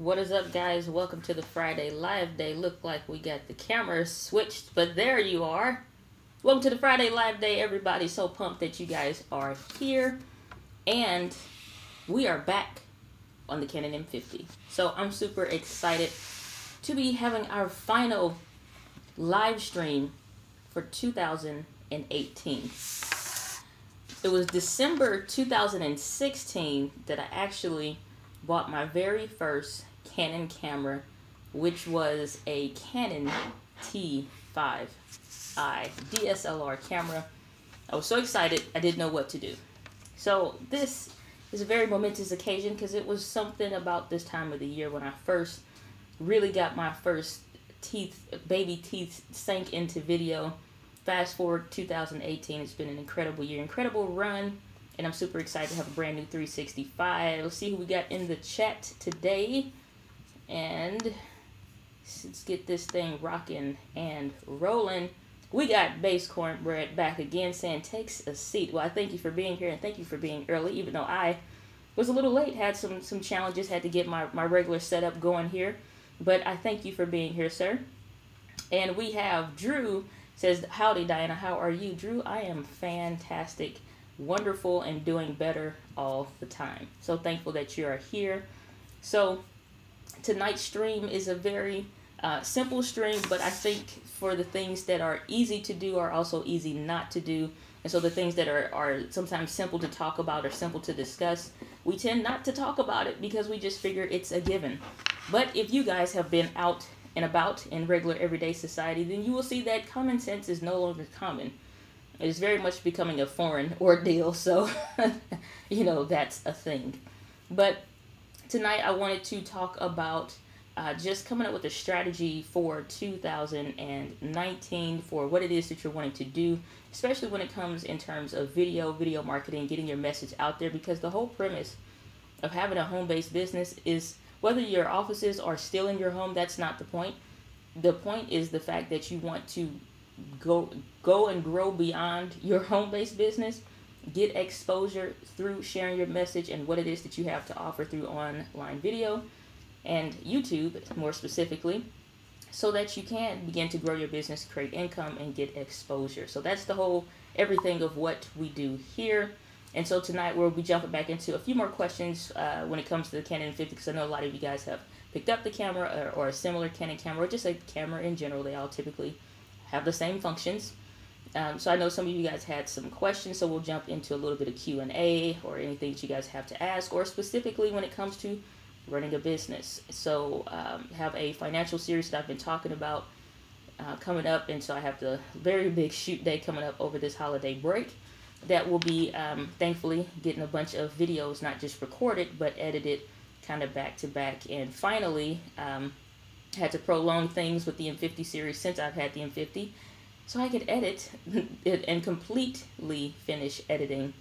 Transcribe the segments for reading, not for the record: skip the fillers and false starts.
What is up, guys? Welcome to the Friday Live Day. Look like we got the camera switched, but there you are. Welcome to the Friday Live Day, everybody. So pumped that you guys are here. And we are back on the Canon M50. So I'm super excited to be having our final live stream for 2018. It was December 2016 that I actually bought my very first Canon camera, which was a Canon T5i DSLR camera. I was so excited, I didn't know what to do. So this is a very momentous occasion because it was something about this time of the year when I first really got my first baby teeth sank into video. Fast forward 2018, it's been an incredible year, incredible run, and I'm super excited to have a brand new 365. Let's see who we got in the chat today, and let's get this thing rocking and rolling. We got Base Cornbread back again saying, takes a seat. Well, I thank you for being here, and thank you for being early, even though I was a little late, had some challenges, had to get my regular setup going here, but I thank you for being here, sir. And we have Drew says, howdy Diana, how are you? Drew, I am fantastic, wonderful, and doing better all the time. So thankful that you are here. So tonight's stream is a very simple stream, but I think for the things that are easy to do are also easy not to do. And so the things that are sometimes simple to talk about or simple to discuss, we tend not to talk about it because we just figure it's a given. But if you guys have been out and about in regular everyday society, then you will see that common sense is no longer common. It is very much becoming a foreign ordeal, so you know, that's a thing. But tonight I wanted to talk about just coming up with a strategy for 2019 for what it is that you're wanting to do, especially when it comes in terms of video marketing, getting your message out there, because the whole premise of having a home-based business is whether your offices are still in your home, that's not the point. The point is the fact that you want to go and grow beyond your home-based business, get exposure through sharing your message and what it is that you have to offer through online video and YouTube, more specifically, so that you can begin to grow your business, create income, and get exposure. So that's the whole everything of what we do here. And so tonight we'll be jumping back into a few more questions when it comes to the Canon M50, because I know a lot of you guys have picked up the camera or a similar Canon camera, or just a camera in general. They all typically have the same functions. So I know some of you guys had some questions, so we'll jump into a little bit of Q&A or anything that you guys have to ask, or specifically when it comes to running a business. So have a financial series that I've been talking about coming up, and so I have the very big shoot day coming up over this holiday break. That will be, thankfully, getting a bunch of videos, not just recorded, but edited kind of back to back. And finally, had to prolong things with the M50 series since I've had the M50, so I could edit it and completely finish editing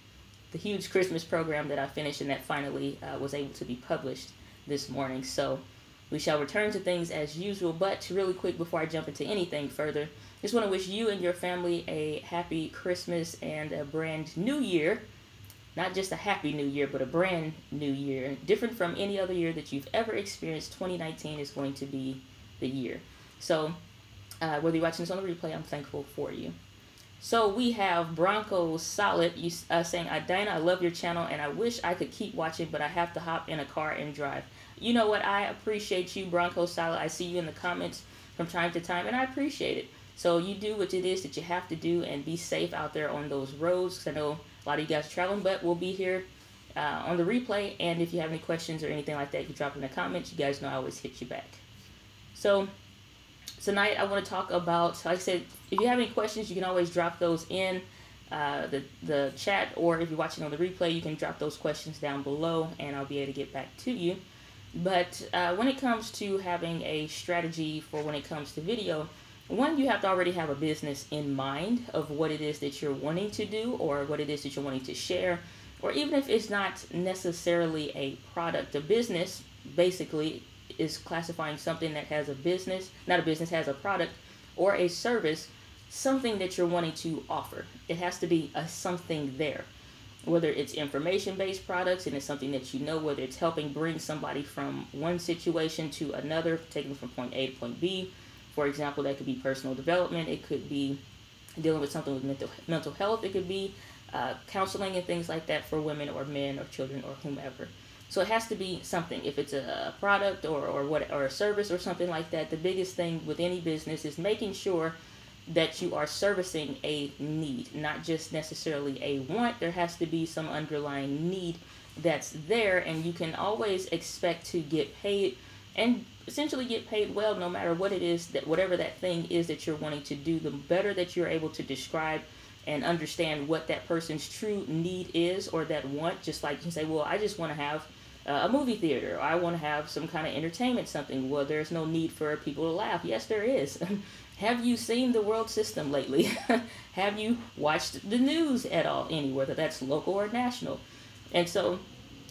the huge Christmas program that I finished, and that finally was able to be published this morning. So we shall return to things as usual, but really quick before I jump into anything further, just want to wish you and your family a happy Christmas and a brand new year. Not just a happy new year, but a brand new year. Different from any other year that you've ever experienced, 2019 is going to be the year. So whether you're watching this on the replay, I'm thankful for you. So we have Bronco Solid saying, Dinah, I love your channel and I wish I could keep watching, but I have to hop in a car and drive. You know what? I appreciate you, Bronco Solid. I see you in the comments from time to time, and I appreciate it. So you do what it is that you have to do and be safe out there on those roads, because I know a lot of you guys are traveling, but we'll be here on the replay. And if you have any questions or anything like that, you can drop in the comments. You guys know I always hit you back. So tonight I want to talk about, like I said, if you have any questions, you can always drop those in the chat, or if you're watching on the replay, you can drop those questions down below and I'll be able to get back to you. But when it comes to having a strategy for when it comes to video, one, you have to already have a business in mind of what it is that you're wanting to do or what it is that you're wanting to share, or even if it's not necessarily a product. A business basically is classifying something that has a business, not a business, has a product or a service, something that you're wanting to offer. It has to be a something there. whether it's information-based products and it's something that you know, whether it's helping bring somebody from one situation to another, taking them from point A to point B. For example, that could be personal development. It could be dealing with something with mental health. It could be counseling and things like that for women or men or children or whomever. So it has to be something. If it's a product or a service or something like that, the biggest thing with any business is making sure that you are servicing a need, not just necessarily a want. There has to be some underlying need that's there, and you can always expect to get paid and essentially get paid well no matter what it is, that whatever that thing is that you're wanting to do. The better that you're able to describe and understand what that person's true need is or that want, just like you can say, well, I just want to have a movie theater, or I want to have some kind of entertainment, something. Well, there's no need for people to laugh. Yes, there is. Have you seen the world system lately? Have you watched the news at all anywhere, whether that's local or national? And so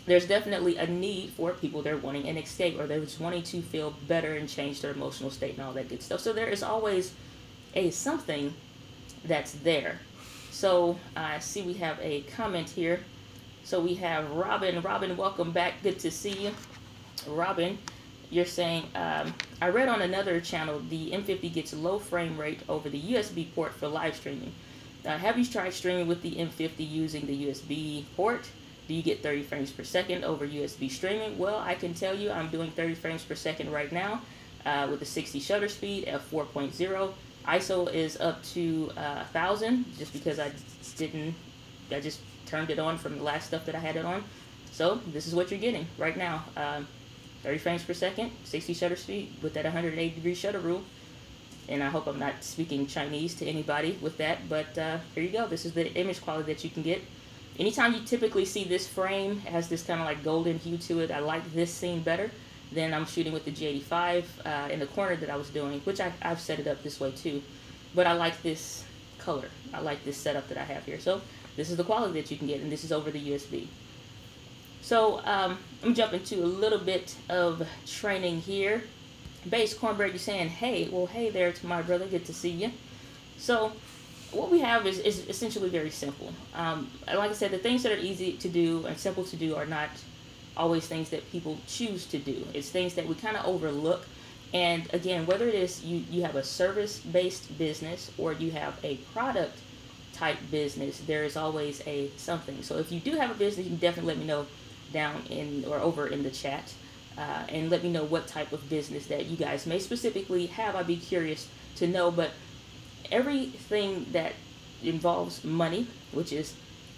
there's definitely a need for people that are wanting an escape, or they're just wanting to feel better and change their emotional state and all that good stuff. So there is always a something that's there. So I see we have a comment here. So we have Robin. Robin, welcome back. Good to see you. Robin, you're saying, I read on another channel the M50 gets low frame rate over the USB port for live streaming. Have you tried streaming with the M50 using the USB port? Do you get 30 frames per second over USB streaming? Well, I can tell you I'm doing 30 frames per second right now with a 60 shutter speed at 4.0. ISO is up to 1000 just because I just turned it on from the last stuff that I had it on. So this is what you're getting right now. 30 frames per second, 60 shutter speed with that 180-degree shutter rule. And I hope I'm not speaking Chinese to anybody with that, but here you go. This is the image quality that you can get. Anytime you typically see this frame, it has this kind of like golden hue to it. I like this scene better than I'm shooting with the G85 in the corner that I was doing, which I've set it up this way too. But I like this color. I like this setup that I have here. So this is the quality that you can get, and this is over the USB. So I'm jumping to a little bit of training here. Base Cornbread, you're saying, hey, well, hey there to my brother, good to see you. So what we have is essentially very simple. Like I said, the things that are easy to do and simple to do are not always things that people choose to do. It's things that we kind of overlook. And again, whether it is you have a service-based business or you have a product type business, there is always a something. So if you do have a business, you can definitely let me know down in or over in the chat and let me know what type of business that you guys may specifically have. I'd be curious to know. But everything that involves money, which is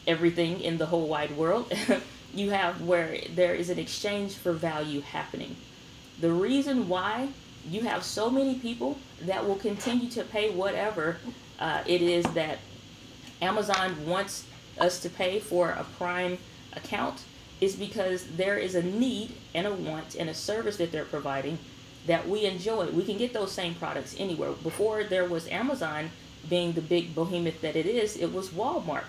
everything in the whole wide world, you have where there is an exchange for value happening. The reason why you have so many people that will continue to pay whatever it is that Amazon wants us to pay for a Prime account is because there is a need and a want and a service that they're providing that we enjoy. We can get those same products anywhere. Before there was Amazon being the big behemoth that it is, it was Walmart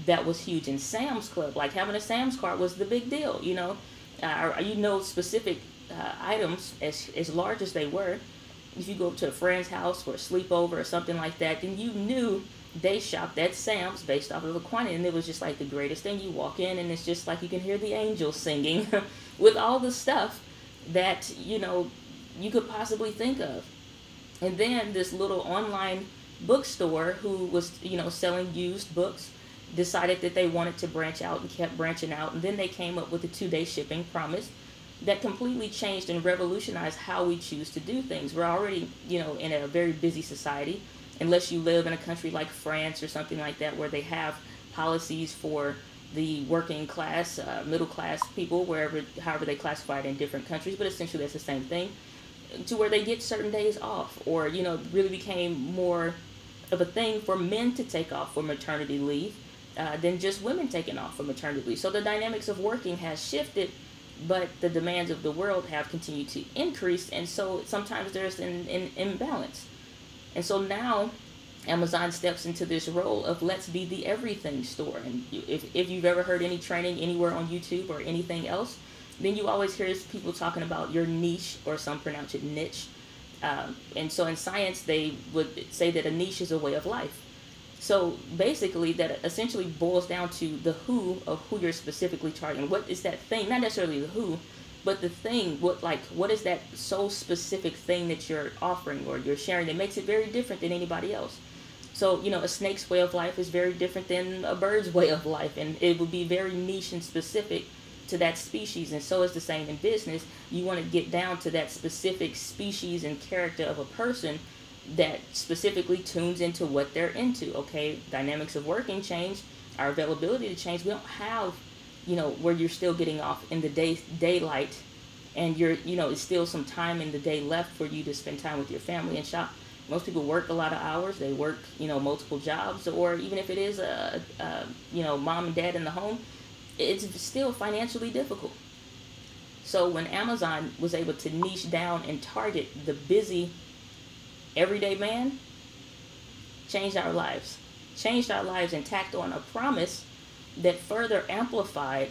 that was huge, and Sam's Club. Like having a Sam's card was the big deal, you know. Specific items as large as they were. If you go to a friend's house for a sleepover or something like that, then you knew they shopped at Sam's based off of the quantity, and it was just like the greatest thing. You walk in and it's just like you can hear the angels singing with all the stuff that, you know, you could possibly think of. And then this little online bookstore who was, you know, selling used books decided that they wanted to branch out and kept branching out. And then they came up with the 2-day shipping promise that completely changed and revolutionized how we choose to do things. We're already, you know, in a very busy society, unless you live in a country like France or something like that, where they have policies for the working class, middle class people, however they classify it in different countries, but essentially that's the same thing, to where they get certain days off, or, you know, really became more of a thing for men to take off for maternity leave than just women taking off for maternity leave. So the dynamics of working has shifted, but the demands of the world have continued to increase, and so sometimes there's an imbalance. And so now Amazon steps into this role of let's be the everything store. And if you've ever heard any training anywhere on YouTube or anything else, then you always hear people talking about your niche, or some pronounce it niche. And so in science, they would say that a niche is a way of life. So basically, that essentially boils down to the who of who you're specifically targeting. What is that thing? Not necessarily the who, but the thing. What is that so specific thing that you're offering or you're sharing that makes it very different than anybody else? So, a snake's way of life is very different than a bird's way of life, and it will be very niche and specific to that species. And so is the same in business. You want to get down to that specific species and character of a person that specifically tunes into what they're into. Okay, dynamics of working change, our availability to change. We don't have, where you're still getting off in the daylight, and it's still some time in the day left for you to spend time with your family and shop. Most people work a lot of hours. They work, multiple jobs, or even if it is mom and dad in the home, it's still financially difficult. So when Amazon was able to niche down and target the busy everyday man, changed our lives and tacked on a promise that further amplified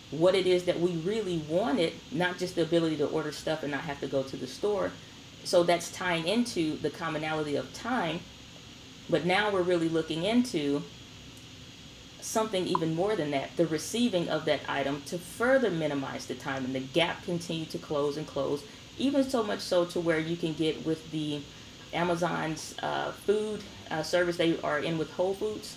what it is that we really wanted, not just the ability to order stuff and not have to go to the store. So that's tying into the commonality of time. But now we're really looking into something even more than that, the receiving of that item, to further minimize the time, and the gap continue to close and close, even so much so to where you can get with the Amazon's food service they are in with Whole Foods.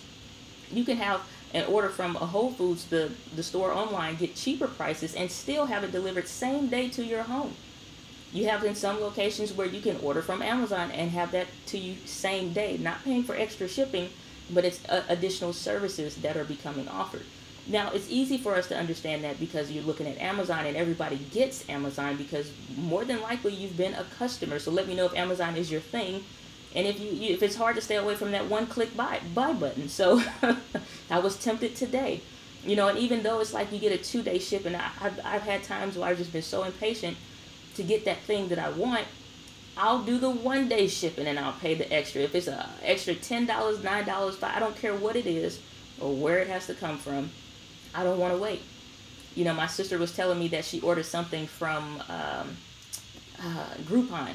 You can have an order from a Whole Foods, the store online, get cheaper prices and still have it delivered same day to your home. You have in some locations where you can order from Amazon and have that to you same day, not paying for extra shipping, but it's additional services that are becoming offered. Now, it's easy for us to understand that because you're looking at Amazon and everybody gets Amazon because more than likely you've been a customer. So let me know if Amazon is your thing. And if it's hard to stay away from that one-click buy button. So I was tempted today. And even though it's like you get a 2-day shipping, I've had times where I've just been so impatient to get that thing that I want. I'll do the 1-day shipping and I'll pay the extra. If it's a extra $10, $9, $5, I don't care what it is or where it has to come from. I don't want to wait. My sister was telling me that she ordered something from Groupon,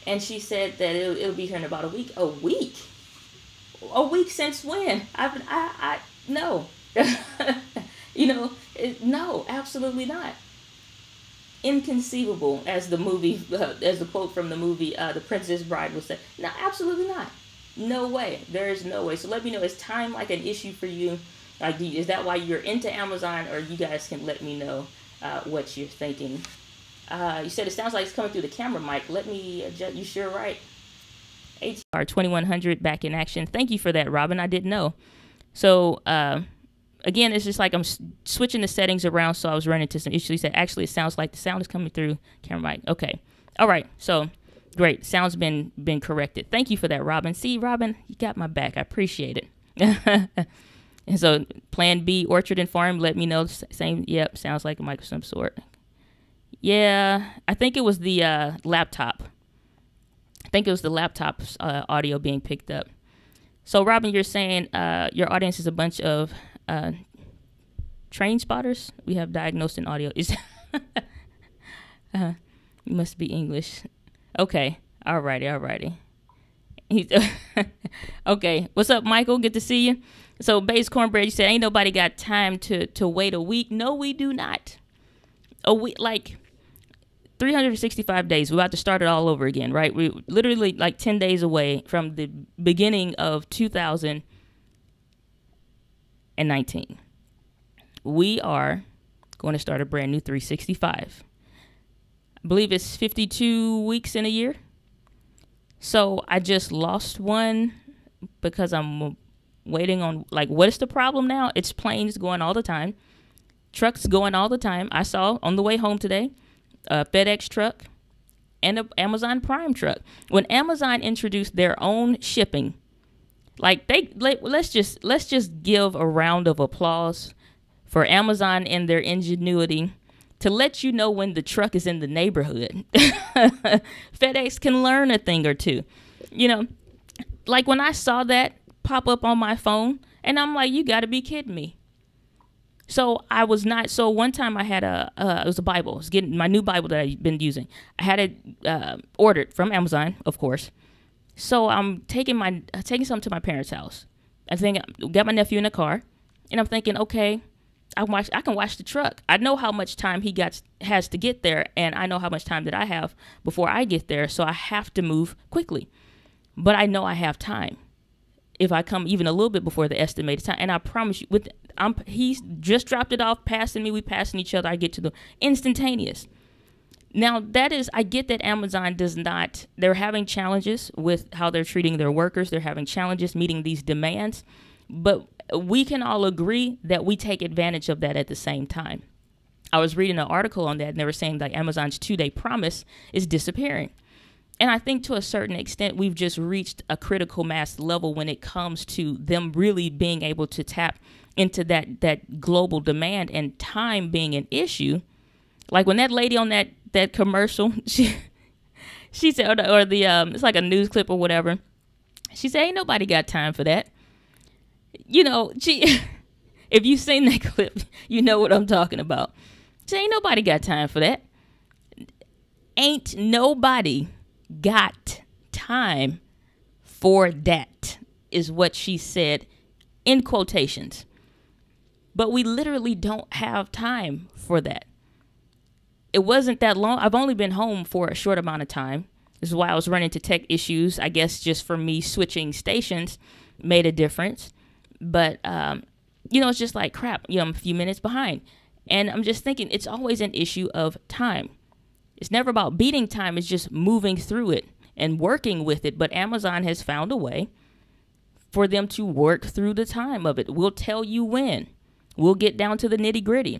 and she said that it'll be here in about a week. A week? A week since when? No. No, absolutely not. Inconceivable, as the movie, as the quote from the movie, The Princess Bride was said. No, absolutely not. No way. There is no way. So let me know, is time like an issue for you? Like, is that why you're into Amazon? Or you guys can let me know what you're thinking. You said it sounds like it's coming through the camera mic. Let me adjust. You sure right. ATR 2100 back in action. Thank you for that, Robin. I didn't know. So, again, it's just like I'm switching the settings around, so I was running into some issues. He said, actually, it sounds like the sound is coming through camera mic. Okay. All right. So, great. Sound's been corrected. Thank you for that, Robin. See, Robin, you got my back. I appreciate it. And so, Plan B, Orchard and Farm, let me know. Same, yep, sounds like a mic of some sort. Yeah, I think it was the laptop. I think it was the laptop's audio being picked up. So, Robin, you're saying your audience is a bunch of train spotters? We have diagnosed in audio. You must be English. Okay, alrighty. Okay, what's up, Michael? Good to see you. So, Base Cornbread, you said, ain't nobody got time to wait a week. No, we do not. A week, like 365 days. We're about to start it all over again, right? We literally like 10 days away from the beginning of 2019. We are going to start a brand new 365. I believe it's 52 weeks in a year. So I just lost one because I'm waiting on, like, what is the problem now? It's planes going all the time. Trucks going all the time. I saw on the way home today a FedEx truck and an Amazon Prime truck. When Amazon introduced their own shipping, like let's just give a round of applause for Amazon and their ingenuity to let you know when the truck is in the neighborhood. FedEx can learn a thing or two. Like when I saw that pop up on my phone, and I'm like, you got to be kidding me. So I was not. So one time I had it was a Bible. I was getting my new Bible that I've been using. I had it ordered from Amazon, of course. So I'm taking some to my parents' house I think I got my nephew in the car, and I'm thinking, okay, I can watch the truck. I know how much time he has to get there, and I know how much time that I have before I get there, so I have to move quickly. But I know I have time if I come even a little bit before the estimated time. And I promise you, he's just dropped it off, passing me, we passing each other. I get to the instantaneous. Now, I get that Amazon does not, they're having challenges with how they're treating their workers. They're having challenges meeting these demands. But we can all agree that we take advantage of that at the same time. I was reading an article on that, and they were saying that Amazon's 2-day promise is disappearing. And I think to a certain extent, we've just reached a critical mass level when it comes to them really being able to tap into that global demand and time being an issue. Like when that lady on that commercial, she said, or the it's like a news clip or whatever. She said, ain't nobody got time for that. If you've seen that clip, you know what I'm talking about. She ain't nobody got time for that. Ain't nobody got time for that, is what she said in quotations. But we literally don't have time for that. It wasn't that long. I've only been home for a short amount of time. This is why I was running into tech issues. I guess just for me switching stations made a difference. But, it's just like, crap, I'm a few minutes behind. And I'm just thinking it's always an issue of time. It's never about beating time. It's just moving through it and working with it. But Amazon has found a way for them to work through the time of it. We'll tell you when. We'll get down to the nitty gritty.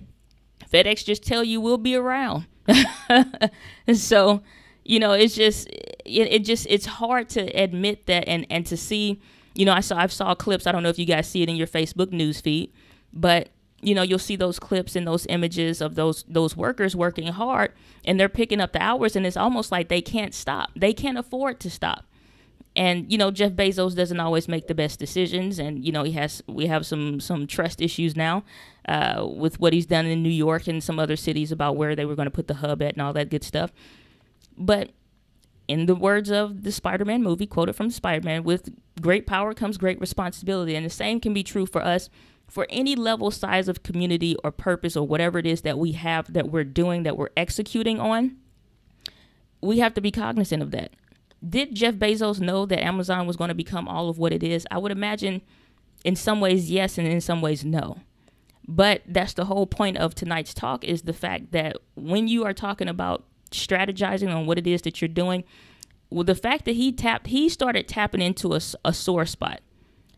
FedEx just tell you we'll be around. And so, it's just, it's hard to admit that and to see, I saw clips. I don't know if you guys see it in your Facebook news feed, but you'll see those clips and those images of those workers working hard, and they're picking up the hours, and it's almost like they can't stop. They can't afford to stop. And, Jeff Bezos doesn't always make the best decisions. And, we have some trust issues now with what he's done in New York and some other cities about where they were going to put the hub at and all that good stuff. But in the words of the Spider-Man movie, quoted from Spider-Man, with great power comes great responsibility. And the same can be true for us, for any level, size of community or purpose or whatever it is that we have, that we're doing, that we're executing on. We have to be cognizant of that. Did Jeff Bezos know that Amazon was going to become all of what it is? I would imagine in some ways, yes, and in some ways, no. But that's the whole point of tonight's talk, is the fact that when you are talking about strategizing on what it is that you're doing, well, the fact that he started tapping into a sore spot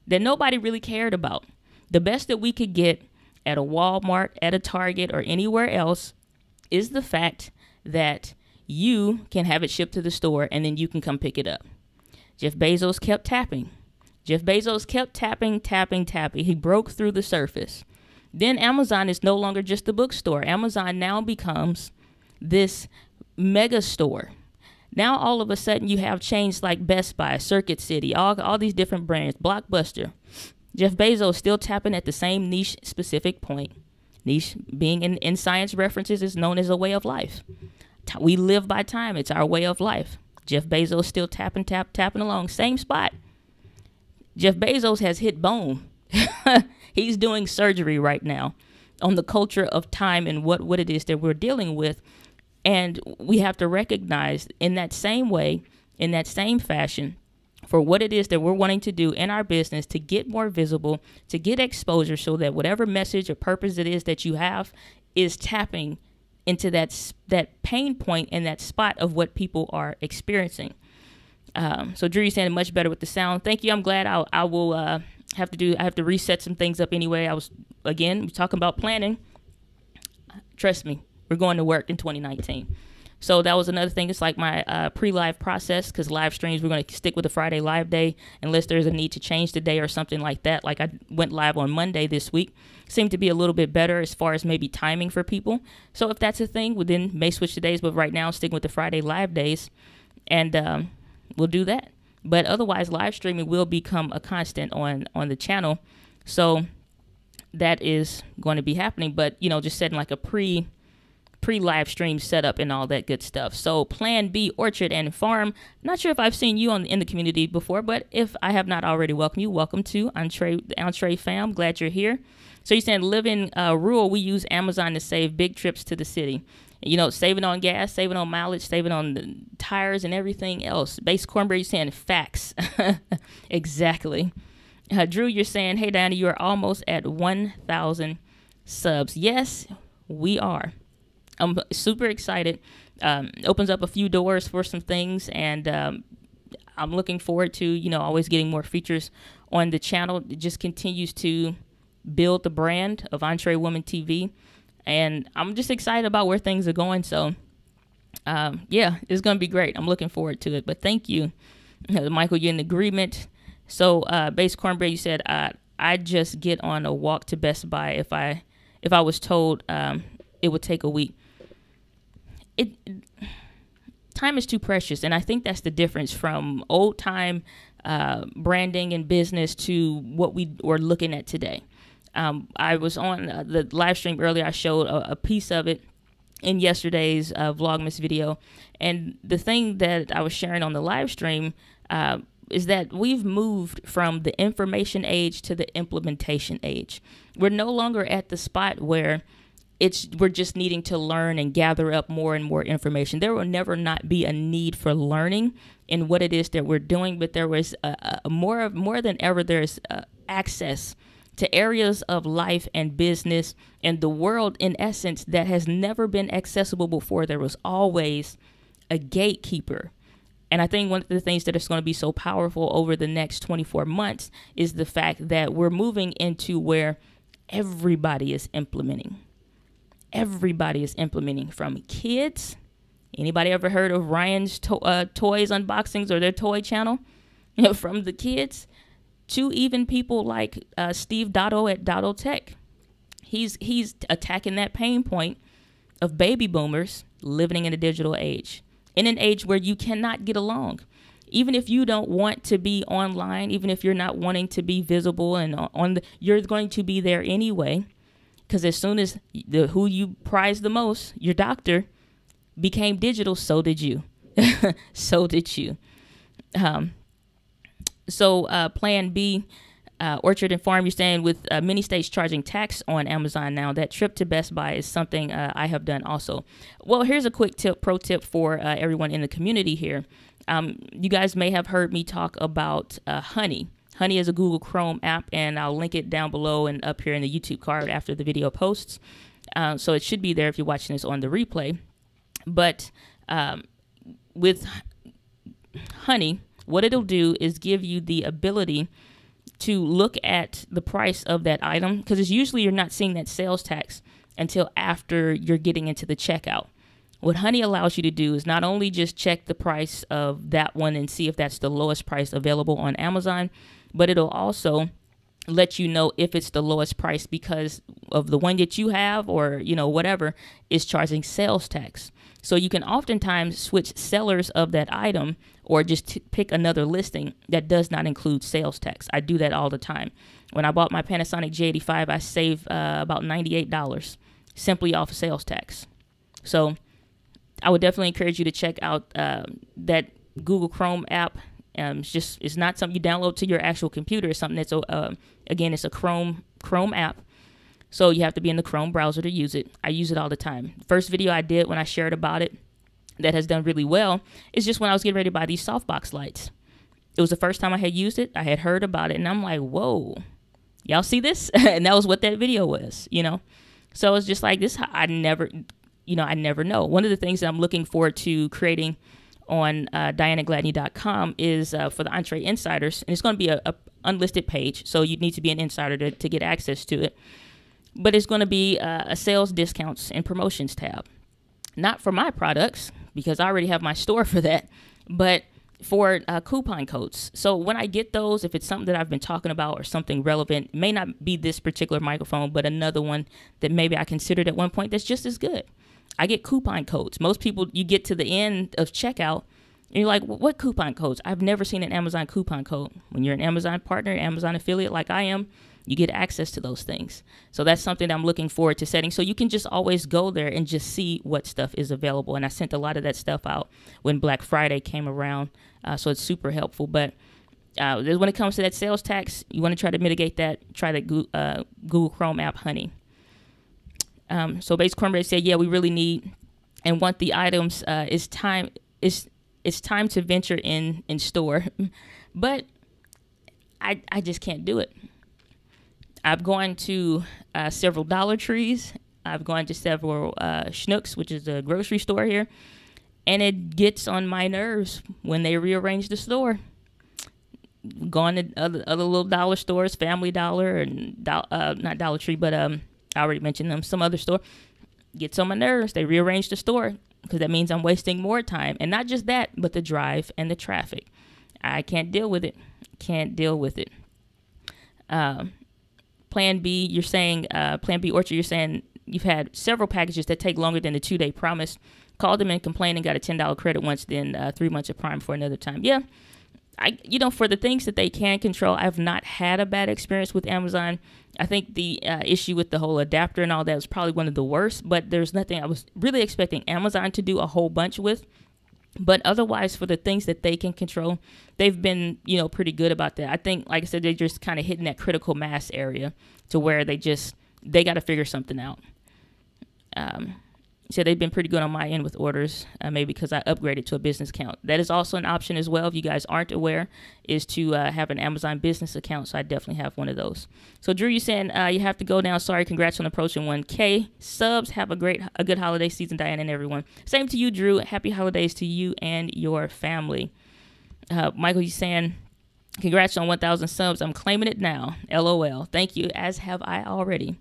that nobody really cared about. The best that we could get at a Walmart, at a Target, or anywhere else is the fact that you can have it shipped to the store and then you can come pick it up. Jeff Bezos kept tapping. Jeff Bezos kept tapping. He broke through the surface. Then Amazon is no longer just a bookstore. Amazon now becomes this mega store. Now all of a sudden you have chains like Best Buy, Circuit City, all these different brands, Blockbuster. Jeff Bezos still tapping at the same niche specific point. Niche being in science references is known as a way of life. We live by time. It's our way of life. Jeff Bezos still tapping along. Same spot. Jeff Bezos has hit bone. He's doing surgery right now on the culture of time and what it is that we're dealing with. And we have to recognize in that same way, in that same fashion, for what it is that we're wanting to do in our business to get more visible, to get exposure, so that whatever message or purpose it is that you have is tapping into that pain point and that spot of what people are experiencing. So Drew, saying much better with the sound. Thank you. I'm glad I will have to reset some things up anyway. I was talking about planning. Trust me, we're going to work in 2019. So that was another thing. It's like my pre-live process, because live streams, we're going to stick with the Friday live day unless there's a need to change the day or something like that. Like I went live on Monday this week. Seemed to be a little bit better as far as maybe timing for people. So if that's a thing, we then may switch the days. But right now, sticking with the Friday live days, and we'll do that. But otherwise, live streaming will become a constant on the channel. So that is going to be happening. But, just setting like a pre-live stream setup and all that good stuff. So Plan B Orchard and Farm. Not sure if I've seen you in the community before, but if I have not already welcomed you, welcome to the Entree fam. Glad you're here. So you're saying living rural, we use Amazon to save big trips to the city. Saving on gas, saving on mileage, saving on the tires and everything else. Base Cornbread, you're saying facts. Exactly. Drew, you're saying, hey, Diana, you are almost at 1,000 subs. Yes, we are. I'm super excited. Opens up a few doors for some things, and I'm looking forward to, always getting more features on the channel. It just continues to build the brand of Entree Woman TV. And I'm just excited about where things are going. So, it's going to be great. I'm looking forward to it. But thank you. Michael, you're in agreement. So, Base Cornbread, you said, I just get on a walk to Best Buy if I was told it would take a week. Time is too precious. And I think that's the difference from old time branding and business to what we are looking at today. I was on the live stream earlier. I showed a piece of it in yesterday's Vlogmas video. And the thing that I was sharing on the live stream is that we've moved from the information age to the implementation age. We're no longer at the spot where we're just needing to learn and gather up more and more information. There will never not be a need for learning in what it is that we're doing, but there was more than ever, there's access to areas of life and business and the world, in essence, that has never been accessible before. There was always a gatekeeper. And I think one of the things that is going to be so powerful over the next 24 months is the fact that we're moving into where everybody is implementing. Everybody is implementing, from kids. Anybody ever heard of Ryan's toys unboxings or their toy channel? From the kids to even people like Steve Dotto at Dotto Tech. He's attacking that pain point of baby boomers living in a digital age, in an age where you cannot get along. Even if you don't want to be online, even if you're not wanting to be visible and you're going to be there anyway, because as soon as who you prize the most, your doctor, became digital, so did you. So did you. So Plan B, Orchard and Farm, you're saying with many states charging tax on Amazon now, that trip to Best Buy is something I have done also. Well, here's a quick pro tip for everyone in the community here. You guys may have heard me talk about Honey. Honey is a Google Chrome app, and I'll link it down below and up here in the YouTube card after the video posts. So it should be there if you're watching this on the replay. But with Honey, what it'll do is give you the ability to look at the price of that item, because it's usually you're not seeing that sales tax until after you're getting into the checkout. What Honey allows you to do is not only just check the price of that one and see if that's the lowest price available on Amazon, but it'll also let you know if it's the lowest price because of the one that you have or, whatever is charging sales tax. So you can oftentimes switch sellers of that item or just pick another listing that does not include sales tax. I do that all the time. When I bought my Panasonic G85, I saved about $98 simply off of sales tax. So I would definitely encourage you to check out that Google Chrome app. It's not something you download to your actual computer. It's something that's it's a Chrome app. So you have to be in the Chrome browser to use it. I use it all the time. First video I did when I shared about it that has done really well is just when I was getting ready to buy these softbox lights. It was the first time I had used it. I had heard about it, and I'm like, whoa, y'all see this? And that was what that video was, So it's just like this. I never know. One of the things that I'm looking forward to creating on DianaGladney.com is for the Entree Insiders, and it's going to be a unlisted page, so you need to be an insider to get access to it. But it's going to be a sales discounts and promotions tab. Not for my products, because I already have my store for that, but for coupon codes. So when I get those, if it's something that I've been talking about or something relevant, it may not be this particular microphone, but another one that maybe I considered at one point that's just as good. I get coupon codes. Most people, you get to the end of checkout, and you're like, what coupon codes? I've never seen an Amazon coupon code. When you're an Amazon partner, Amazon affiliate like I am, you get access to those things. So that's something that I'm looking forward to setting. So you can just always go there and just see what stuff is available. And I sent a lot of that stuff out when Black Friday came around. So it's super helpful. But when it comes to that sales tax, you want to try to mitigate that. Try the Google Chrome app, Honey. So Base Cornbread said, yeah, we really need and want the items. It's time to venture in store. But I just can't do it. I've gone to several Dollar Trees. I've gone to several Schnucks, which is a grocery store here. And it gets on my nerves when they rearrange the store. Gone to other little dollar stores, Family Dollar, and not Dollar Tree, but I already mentioned them, some other store. Gets on my nerves. They rearrange the store because that means I'm wasting more time. And not just that, but the drive and the traffic. I can't deal with it. Can't deal with it. Plan B, you're saying, Plan B Orchard, you're saying you've had several packages that take longer than the 2-day promise. Called them and complained and got a $10 credit once, then 3 months of Prime for another time. Yeah. For the things that they can control, I've not had a bad experience with Amazon. I think the issue with the whole adapter and all that was probably one of the worst, but there's nothing I was really expecting Amazon to do a whole bunch with. But otherwise, for the things that they can control, they've been, pretty good about that. I think, like I said, they're just kind of hitting that critical mass area to where they got to figure something out. So they've been pretty good on my end with orders, maybe because I upgraded to a business account. That is also an option as well, if you guys aren't aware, is to have an Amazon business account. So I definitely have one of those. So Drew, you saying you have to go now. Sorry, congrats on approaching 1K subs. Have a good holiday season, Diane and everyone. Same to you, Drew. Happy holidays to you and your family. Michael, you saying congrats on 1,000 subs. I'm claiming it now. LOL. Thank you, as have I already.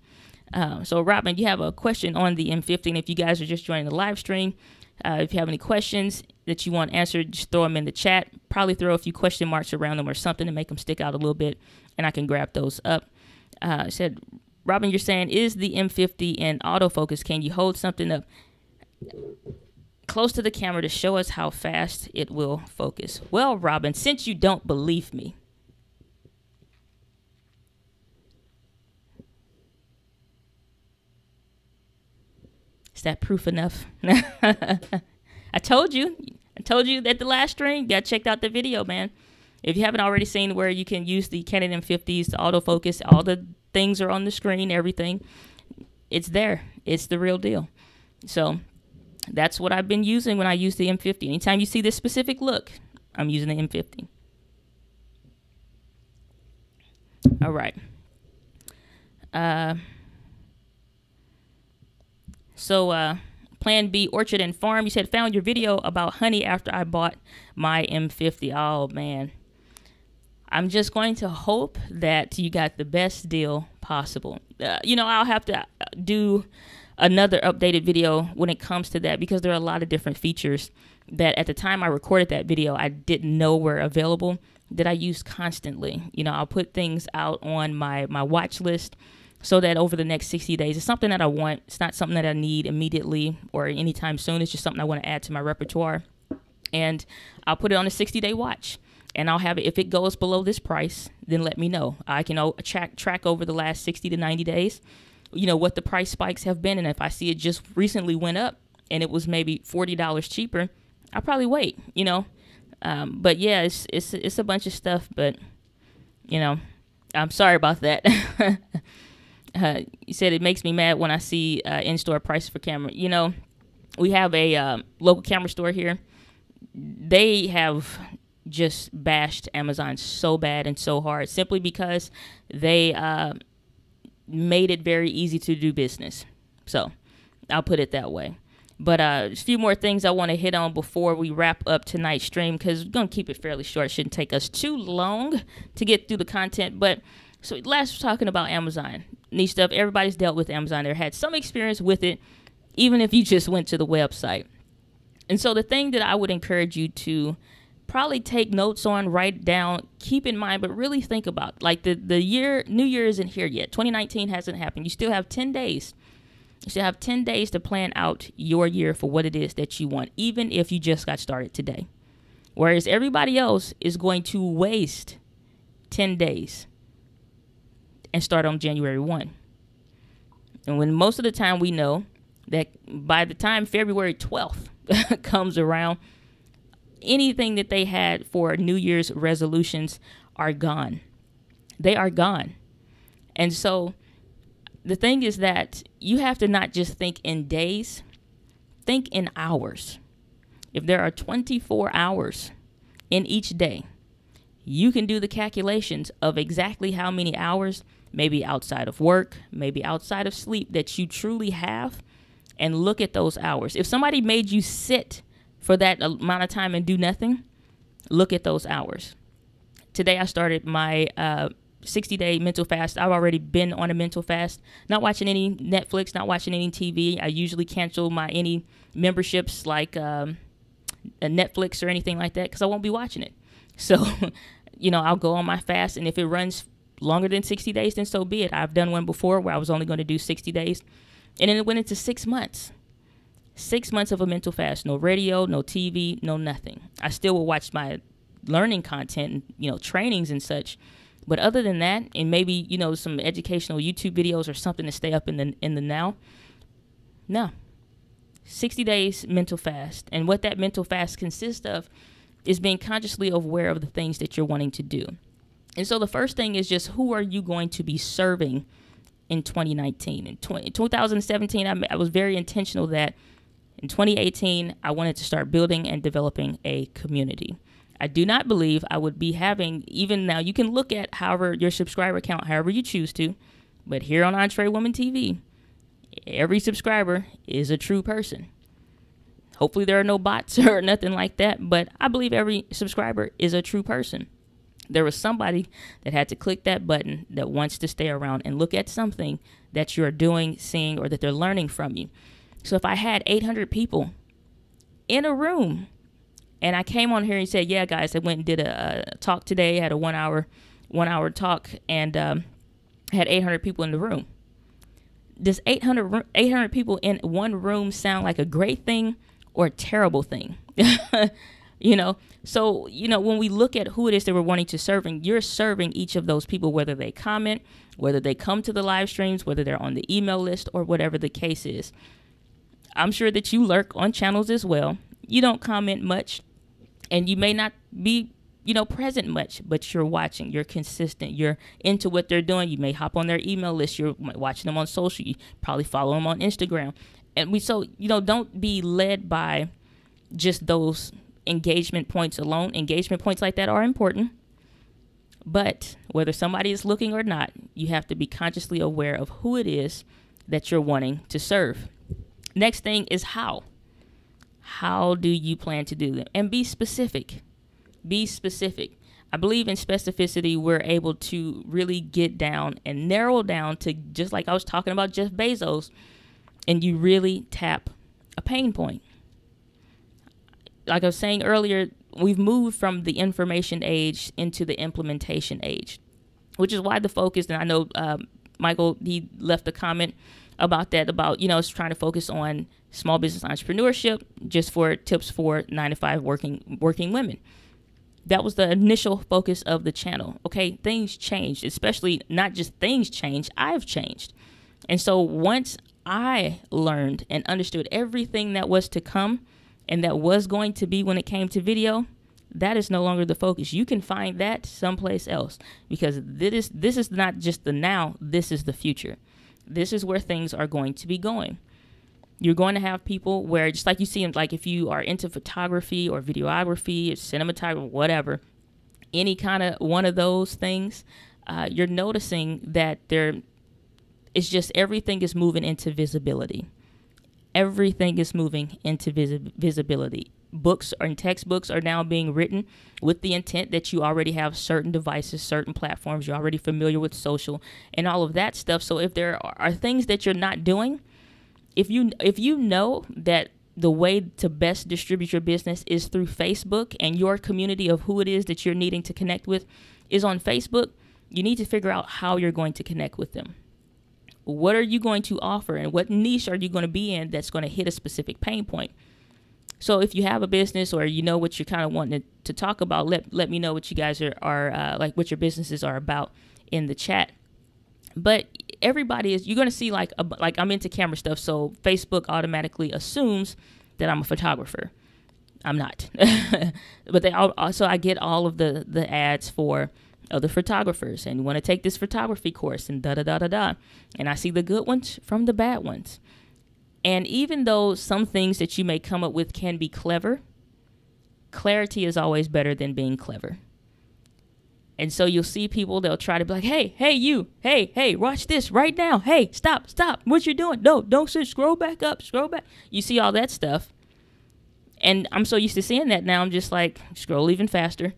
So Robin, you have a question on the M50, and if you guys are just joining the live stream, if you have any questions that you want answered, just throw them in the chat. Probably throw a few question marks around them or something to make them stick out a little bit, and I can grab those up. Said Robin, you're saying, is the M50 in autofocus? Can you hold something up close to the camera to show us how fast it will focus? Well, Robin, since you don't believe me, is that proof enough? I told you at the last stream. You got checked out the video, man. If you haven't already seen where you can use the Canon M50s to autofocus, all the things are on the screen, everything. It's there. It's the real deal. So that's what I've been using when I use the M50. Anytime you see this specific look, I'm using the M50. All right. So Plan B, Orchard and Farm, you said, found your video about honey after I bought my M50. Oh, man. I'm just going to hope that you got the best deal possible. I'll have to do another updated video when it comes to that, because there are a lot of different features that at the time I recorded that video, I didn't know were available, that I use constantly. I'll put things out on my watch list, so that over the next 60 days, it's something that I want. It's not something that I need immediately or anytime soon. It's just something I want to add to my repertoire. And I'll put it on a 60-day watch. And I'll have it. If it goes below this price, then let me know. I can track over the last 60 to 90 days, what the price spikes have been. And if I see it just recently went up and it was maybe $40 cheaper, I'll probably wait, But yeah, it's a bunch of stuff. But, I'm sorry about that. You said it makes me mad when I see in-store prices for camera. We have a local camera store here. They have just bashed Amazon so bad and so hard simply because they made it very easy to do business. So I'll put it that way. But a few more things I want to hit on before we wrap up tonight's stream, because we're going to keep it fairly short. It shouldn't take us too long to get through the content. But so last we're talking about Amazon. Neat stuff. Everybody's dealt with Amazon or had some experience with it, even if you just went to the website. And so the thing that I would encourage you to probably take notes on, write down, keep in mind, but really think about, like the year, New Year isn't here yet. 2019 hasn't happened. You still have 10 days. You still have 10 days to plan out your year for what it is that you want, even if you just got started today. Whereas everybody else is going to waste 10 days. and start on January 1. And when most of the time we know that by the time February 12th comes around, anything that they had for New Year's resolutions are gone. They are gone. And so the thing is that you have to not just think in days, think in hours. If there are 24 hours in each day, you can do the calculations of exactly how many hours, maybe outside of work, maybe outside of sleep, that you truly have, and look at those hours. If somebody made you sit for that amount of time and do nothing, look at those hours. Today I started my 60-day mental fast. I've already been on a mental fast, not watching any Netflix, not watching any TV. I usually cancel any memberships like a Netflix or anything like that because I won't be watching it. So, I'll go on my fast, and if it runs longer than 60 days, then so be it. I've done one before where I was only going to do 60 days, and then it went into 6 months. 6 months of a mental fast, no radio, no TV, no nothing. I still will watch my learning content, trainings and such. But other than that, and maybe, some educational YouTube videos or something to stay up in the now, no. 60 days mental fast. And what that mental fast consists of is being consciously aware of the things that you're wanting to do. And so the first thing is just, who are you going to be serving in 2019? In 2017, I was very intentional that in 2018, I wanted to start building and developing a community. I do not believe I would be having, even now, you can look at your subscriber count, however you choose to, but here on Entree Woman TV, every subscriber is a true person. Hopefully there are no bots or nothing like that, but I believe every subscriber is a true person. There was somebody that had to click that button that wants to stay around and look at something that you're doing, seeing, or that they're learning from you. So if I had 800 people in a room, and I came on here and said, yeah, guys, I went and did a talk today, had a one hour talk, and had 800 people in the room. Does 800 people in one room sound like a great thing or a terrible thing? So, when we look at who it is that we're wanting to serve, you're serving each of those people, whether they comment, whether they come to the live streams, whether they're on the email list, or whatever the case is. I'm sure that you lurk on channels as well. You don't comment much, and you may not be, present much, but you're watching, you're consistent, you're into what they're doing. You may hop on their email list, you're watching them on social, you probably follow them on Instagram. And don't be led by just those engagement points alone. Engagement points like that are important, but whether somebody is looking or not, you have to be consciously aware of who it is that you're wanting to serve. Next thing is how. How do you plan to do them? And be specific. Be specific. I believe in specificity, we're able to really get down and narrow down to, just like I was talking about Jeff Bezos, and you really tap a pain point. Like I was saying earlier, we've moved from the information age into the implementation age, which is why the focus, and I know Michael, he left a comment about that, about, it's trying to focus on small business entrepreneurship, just for tips for 9-to-5 working women. That was the initial focus of the channel. Okay, things changed, especially not just things changed, I've changed. And so once I learned and understood everything that was to come and that was going to be when it came to video, that is no longer the focus. You can find that someplace else, because this is not just the now, this is the future. This is where things are going to be going. You're going to have people where, just like you see, like if you are into photography or videography or cinematography, whatever, any kind of one of those things, you're noticing that it's just everything is moving into visibility. Everything is moving into visibility. Books and textbooks are now being written with the intent that you already have certain devices, certain platforms, you're already familiar with social and all of that stuff. So if there are things that you're not doing, if you know that the way to best distribute your business is through Facebook, and your community of who it is that you're needing to connect with is on Facebook, you need to figure out how you're going to connect with them. What are you going to offer, and what niche are you going to be in that's going to hit a specific pain point? So if you have a business, or what you're kind of wanting to talk about, let me know what you guys are like, what your businesses are about in the chat. But everybody is, you're going to see like I'm into camera stuff. So Facebook automatically assumes that I'm a photographer. I'm not. But they also, I get all of the ads for other photographers, and you want to take this photography course and da-da-da-da-da. And I see the good ones from the bad ones. And even though some things that you may come up with can be clever, clarity is always better than being clever. And so you'll see people, they'll try to be like, hey, you, hey, watch this right now. Hey, stop, what you're doing. No, don't sit, scroll back up, scroll back. You see all that stuff. And I'm so used to seeing that now, I'm just like, scroll even faster,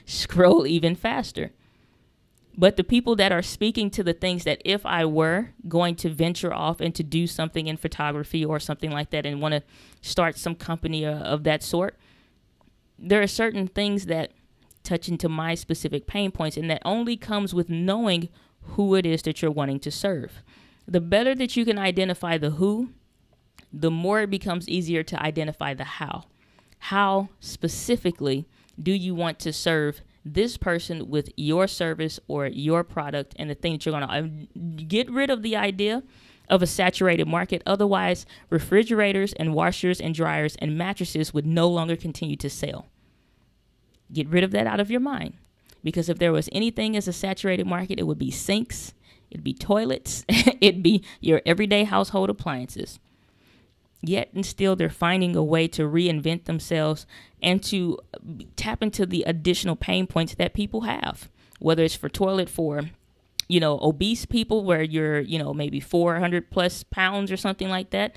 scroll even faster. But the people that are speaking to the things that if I were going to venture off and to do something in photography or something like that and want to start some company of that sort, there are certain things that touch into my specific pain points, and that only comes with knowing who it is that you're wanting to serve. The better that you can identify the who, the more it becomes easier to identify the how. How specifically do you want to serve this person with your service or your product and the thing that you're going to get rid of the idea of a saturated market. Otherwise, refrigerators and washers and dryers and mattresses would no longer continue to sell. Get rid of that out of your mind. Because if there was anything as a saturated market, it would be sinks, it'd be toilets, it'd be your everyday household appliances. Yet and still, they're finding a way to reinvent themselves and to tap into the additional pain points that people have. Whether it's for toilet for, obese people where you're, maybe 400 plus pounds or something like that,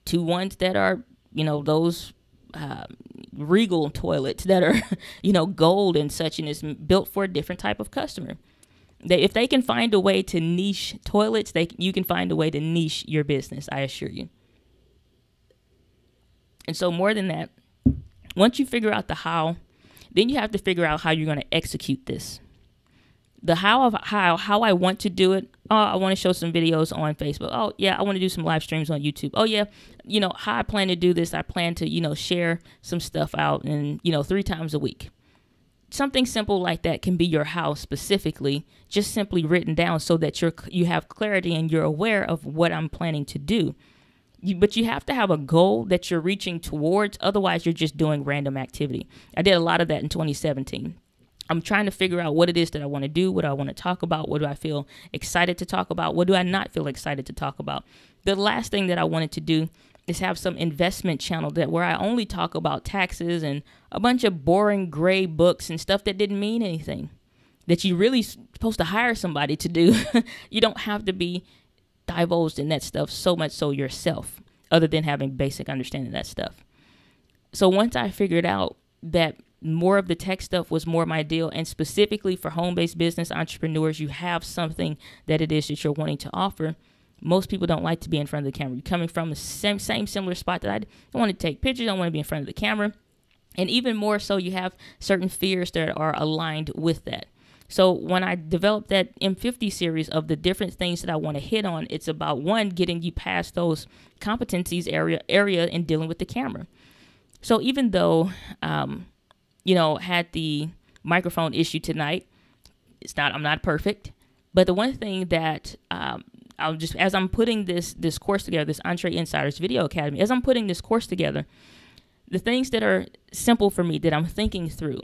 to ones that are, those Regal toilets that are, gold and such, and is built for a different type of customer. If they can find a way to niche toilets, you can find a way to niche your business, I assure you. And so more than that, once you figure out the how, then you have to figure out how you're going to execute this. The how I want to do it. Oh, I want to show some videos on Facebook. Oh, yeah, I want to do some live streams on YouTube. Oh, yeah, how I plan to do this. I plan to, share some stuff out and, 3 times a week. Something simple like that can be your how specifically, just simply written down so that you have clarity and you're aware of what I'm planning to do. But you have to have a goal that you're reaching towards. Otherwise, you're just doing random activity. I did a lot of that in 2017. I'm trying to figure out what it is that I want to do, what I want to talk about, what do I feel excited to talk about, what do I not feel excited to talk about. The last thing that I wanted to do is have some investment channel where I only talk about taxes and a bunch of boring gray books and stuff that didn't mean anything, that you really supposed to hire somebody to do. You don't have to be divulged in that stuff so much so yourself, other than having basic understanding of that stuff. So once I figured out that more of the tech stuff was more my deal, and specifically for home-based business entrepreneurs, you have something that it is that you're wanting to offer. Most people don't like to be in front of the camera. You're coming from the same similar spot that I want to take pictures. I want to be in front of the camera. And even more so, you have certain fears that are aligned with that. So when I developed that M50 series of the different things that I want to hit on, it's about, one, getting you past those competencies area in dealing with the camera. So even though, had the microphone issue tonight, I'm not perfect. But the one thing that as I'm putting this course together, this Entree Insiders Video Academy, as I'm putting this course together, the things that are simple for me that I'm thinking through,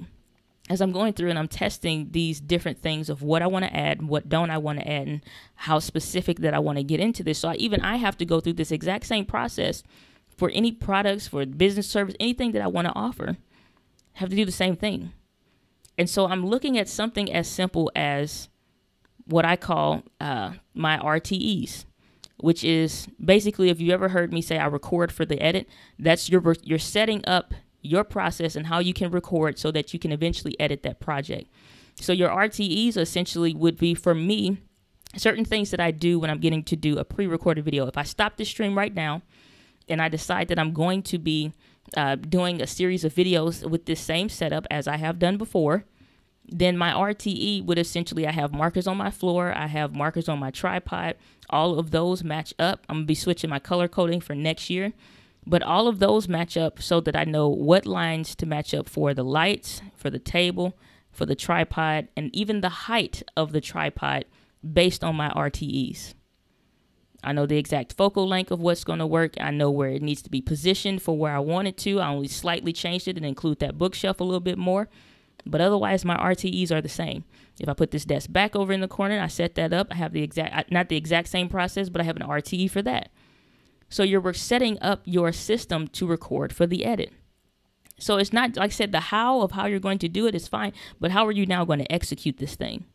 as I'm going through and I'm testing these different things of what I want to add and what don't I want to add and how specific that I want to get into this. So I have to go through this exact same process for any products, for business service, anything that I want to offer. I have to do the same thing. And so I'm looking at something as simple as what I call my RTEs, which is basically, if you ever heard me say I record for the edit, that's you're setting up your process and how you can record so that you can eventually edit that project. So your RTEs essentially would be, for me, certain things that I do when I'm getting to do a pre-recorded video. If I stop this stream right now and I decide that I'm going to be doing a series of videos with this same setup as I have done before, then my RTE would essentially, I have markers on my floor, I have markers on my tripod, all of those match up. I'm going to be switching my color coding for next year, but all of those match up so that I know what lines to match up for the lights, for the table, for the tripod, and even the height of the tripod based on my RTEs. I know the exact focal length of what's going to work. I know where it needs to be positioned for where I want it to. I only slightly changed it and include that bookshelf a little bit more. But otherwise, my RTEs are the same. If I put this desk back over in the corner and I set that up, I have the exact, not the exact same process, but I have an RTE for that. So you're setting up your system to record for the edit. So it's not, like I said, the how of how you're going to do it is fine, but how are you now going to execute this thing?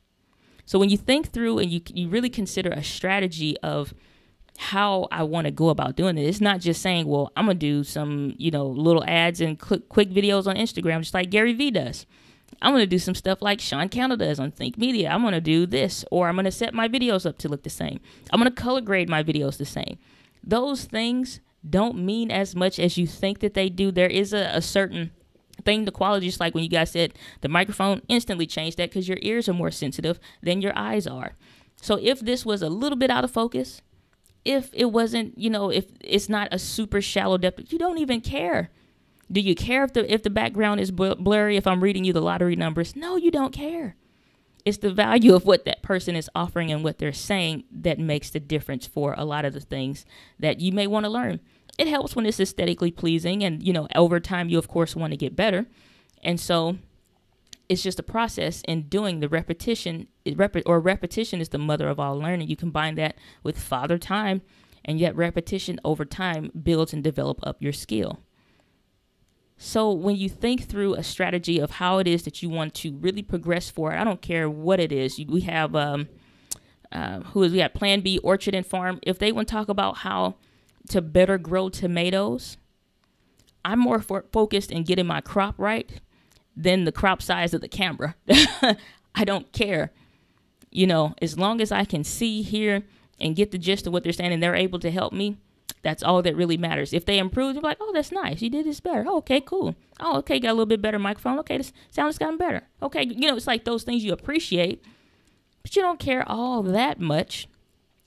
So when you think through and you really consider a strategy of how I want to go about doing it, it's not just saying, well, I'm going to do some, little ads and quick videos on Instagram, just like Gary Vee does. I'm going to do some stuff like Sean Cannell does on Think Media. I'm going to do this, or I'm going to set my videos up to look the same. I'm going to color grade my videos the same. Those things don't mean as much as you think that they do. There is a certain thing to quality, just like when you guys said the microphone instantly changed that because your ears are more sensitive than your eyes are. So if this was a little bit out of focus, if it wasn't, if it's not a super shallow depth, you don't even care. Do you care if the background is blurry, if I'm reading you the lottery numbers? No, you don't care. It's the value of what that person is offering and what they're saying that makes the difference for a lot of the things that you may want to learn. It helps when it's aesthetically pleasing, and, over time, you, of course, want to get better. And so it's just a process in doing the repetition. Repetition is the mother of all learning. You combine that with father time, and yet repetition over time builds and develops up your skill. So when you think through a strategy of how it is that you want to really progress forward, I don't care what it is. We have we got Plan B, Orchard and Farm. If they want to talk about how to better grow tomatoes, I'm more focused in getting my crop right than the crop size of the camera. I don't care. As long as I can see, hear, and get the gist of what they're saying and they're able to help me, that's all that really matters. If they improve, you're like, oh, that's nice. You did this better. Oh, okay, cool. Oh, okay, got a little bit better microphone. Okay, this sound has gotten better. Okay, it's like those things you appreciate, but you don't care all that much.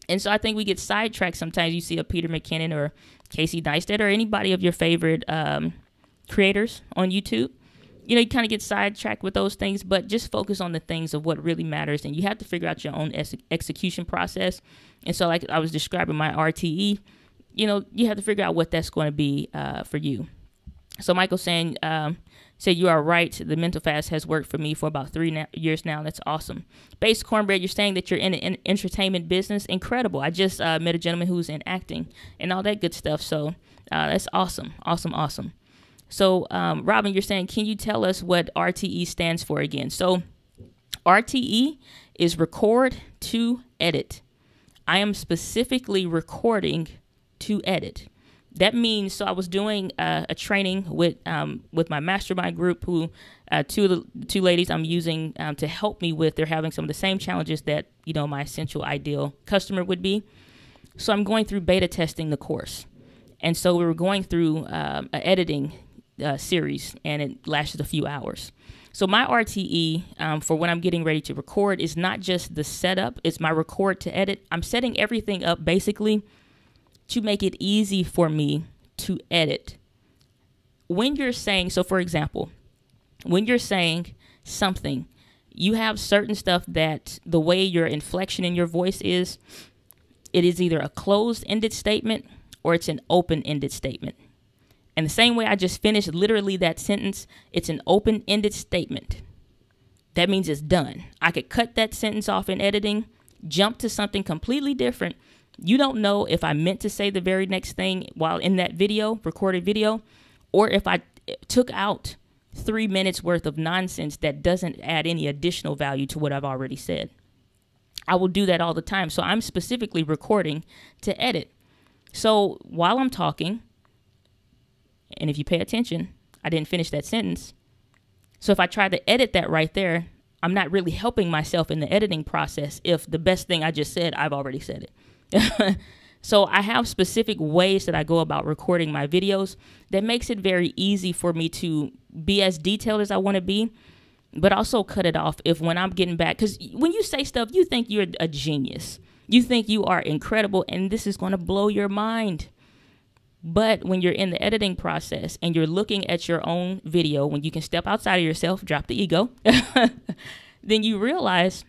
And so I think we get sidetracked sometimes. You see a Peter McKinnon or Casey Neistat or anybody of your favorite creators on YouTube. You kind of get sidetracked with those things, but just focus on the things of what really matters. And you have to figure out your own execution process. And so like I was describing my RTE, you have to figure out what that's going to be for you. So Michael said you are right. The mental fast has worked for me for about 3 years now. That's awesome. Base Cornbread, you're saying that you're in an entertainment business. Incredible. I just met a gentleman who's in acting and all that good stuff. So that's awesome. Awesome. So Robin, you're saying, can you tell us what RTE stands for again? So RTE is record to edit. I am specifically recording to edit. That means, so I was doing a training with my mastermind group, who two ladies I'm using to help me with. They're having some of the same challenges that my essential ideal customer would be. So I'm going through beta testing the course, and so we were going through an editing series, and it lasted a few hours. So my RTE for when I'm getting ready to record is not just the setup; it's my record to edit. I'm setting everything up basically to make it easy for me to edit. When you're saying, so for example, when you're saying something, you have certain stuff that the way your inflection in your voice is, it is either a closed-ended statement or it's an open-ended statement. And the same way I just finished literally that sentence, it's an open-ended statement. That means it's done. I could cut that sentence off in editing, jump to something completely different. You don't know if I meant to say the very next thing while in that video, recorded video, or if I took out 3 minutes worth of nonsense that doesn't add any additional value to what I've already said. I will do that all the time. So I'm specifically recording to edit. So while I'm talking, and if you pay attention, I didn't finish that sentence. So if I try to edit that right there, I'm not really helping myself in the editing process if the best thing I just said, I've already said it. So I have specific ways that I go about recording my videos that makes it very easy for me to be as detailed as I want to be, but also cut it off if when I'm getting back, because when you say stuff, you think you're a genius. You think you are incredible, and this is going to blow your mind. But when you're in the editing process and you're looking at your own video, when you can step outside of yourself, drop the ego, then you realize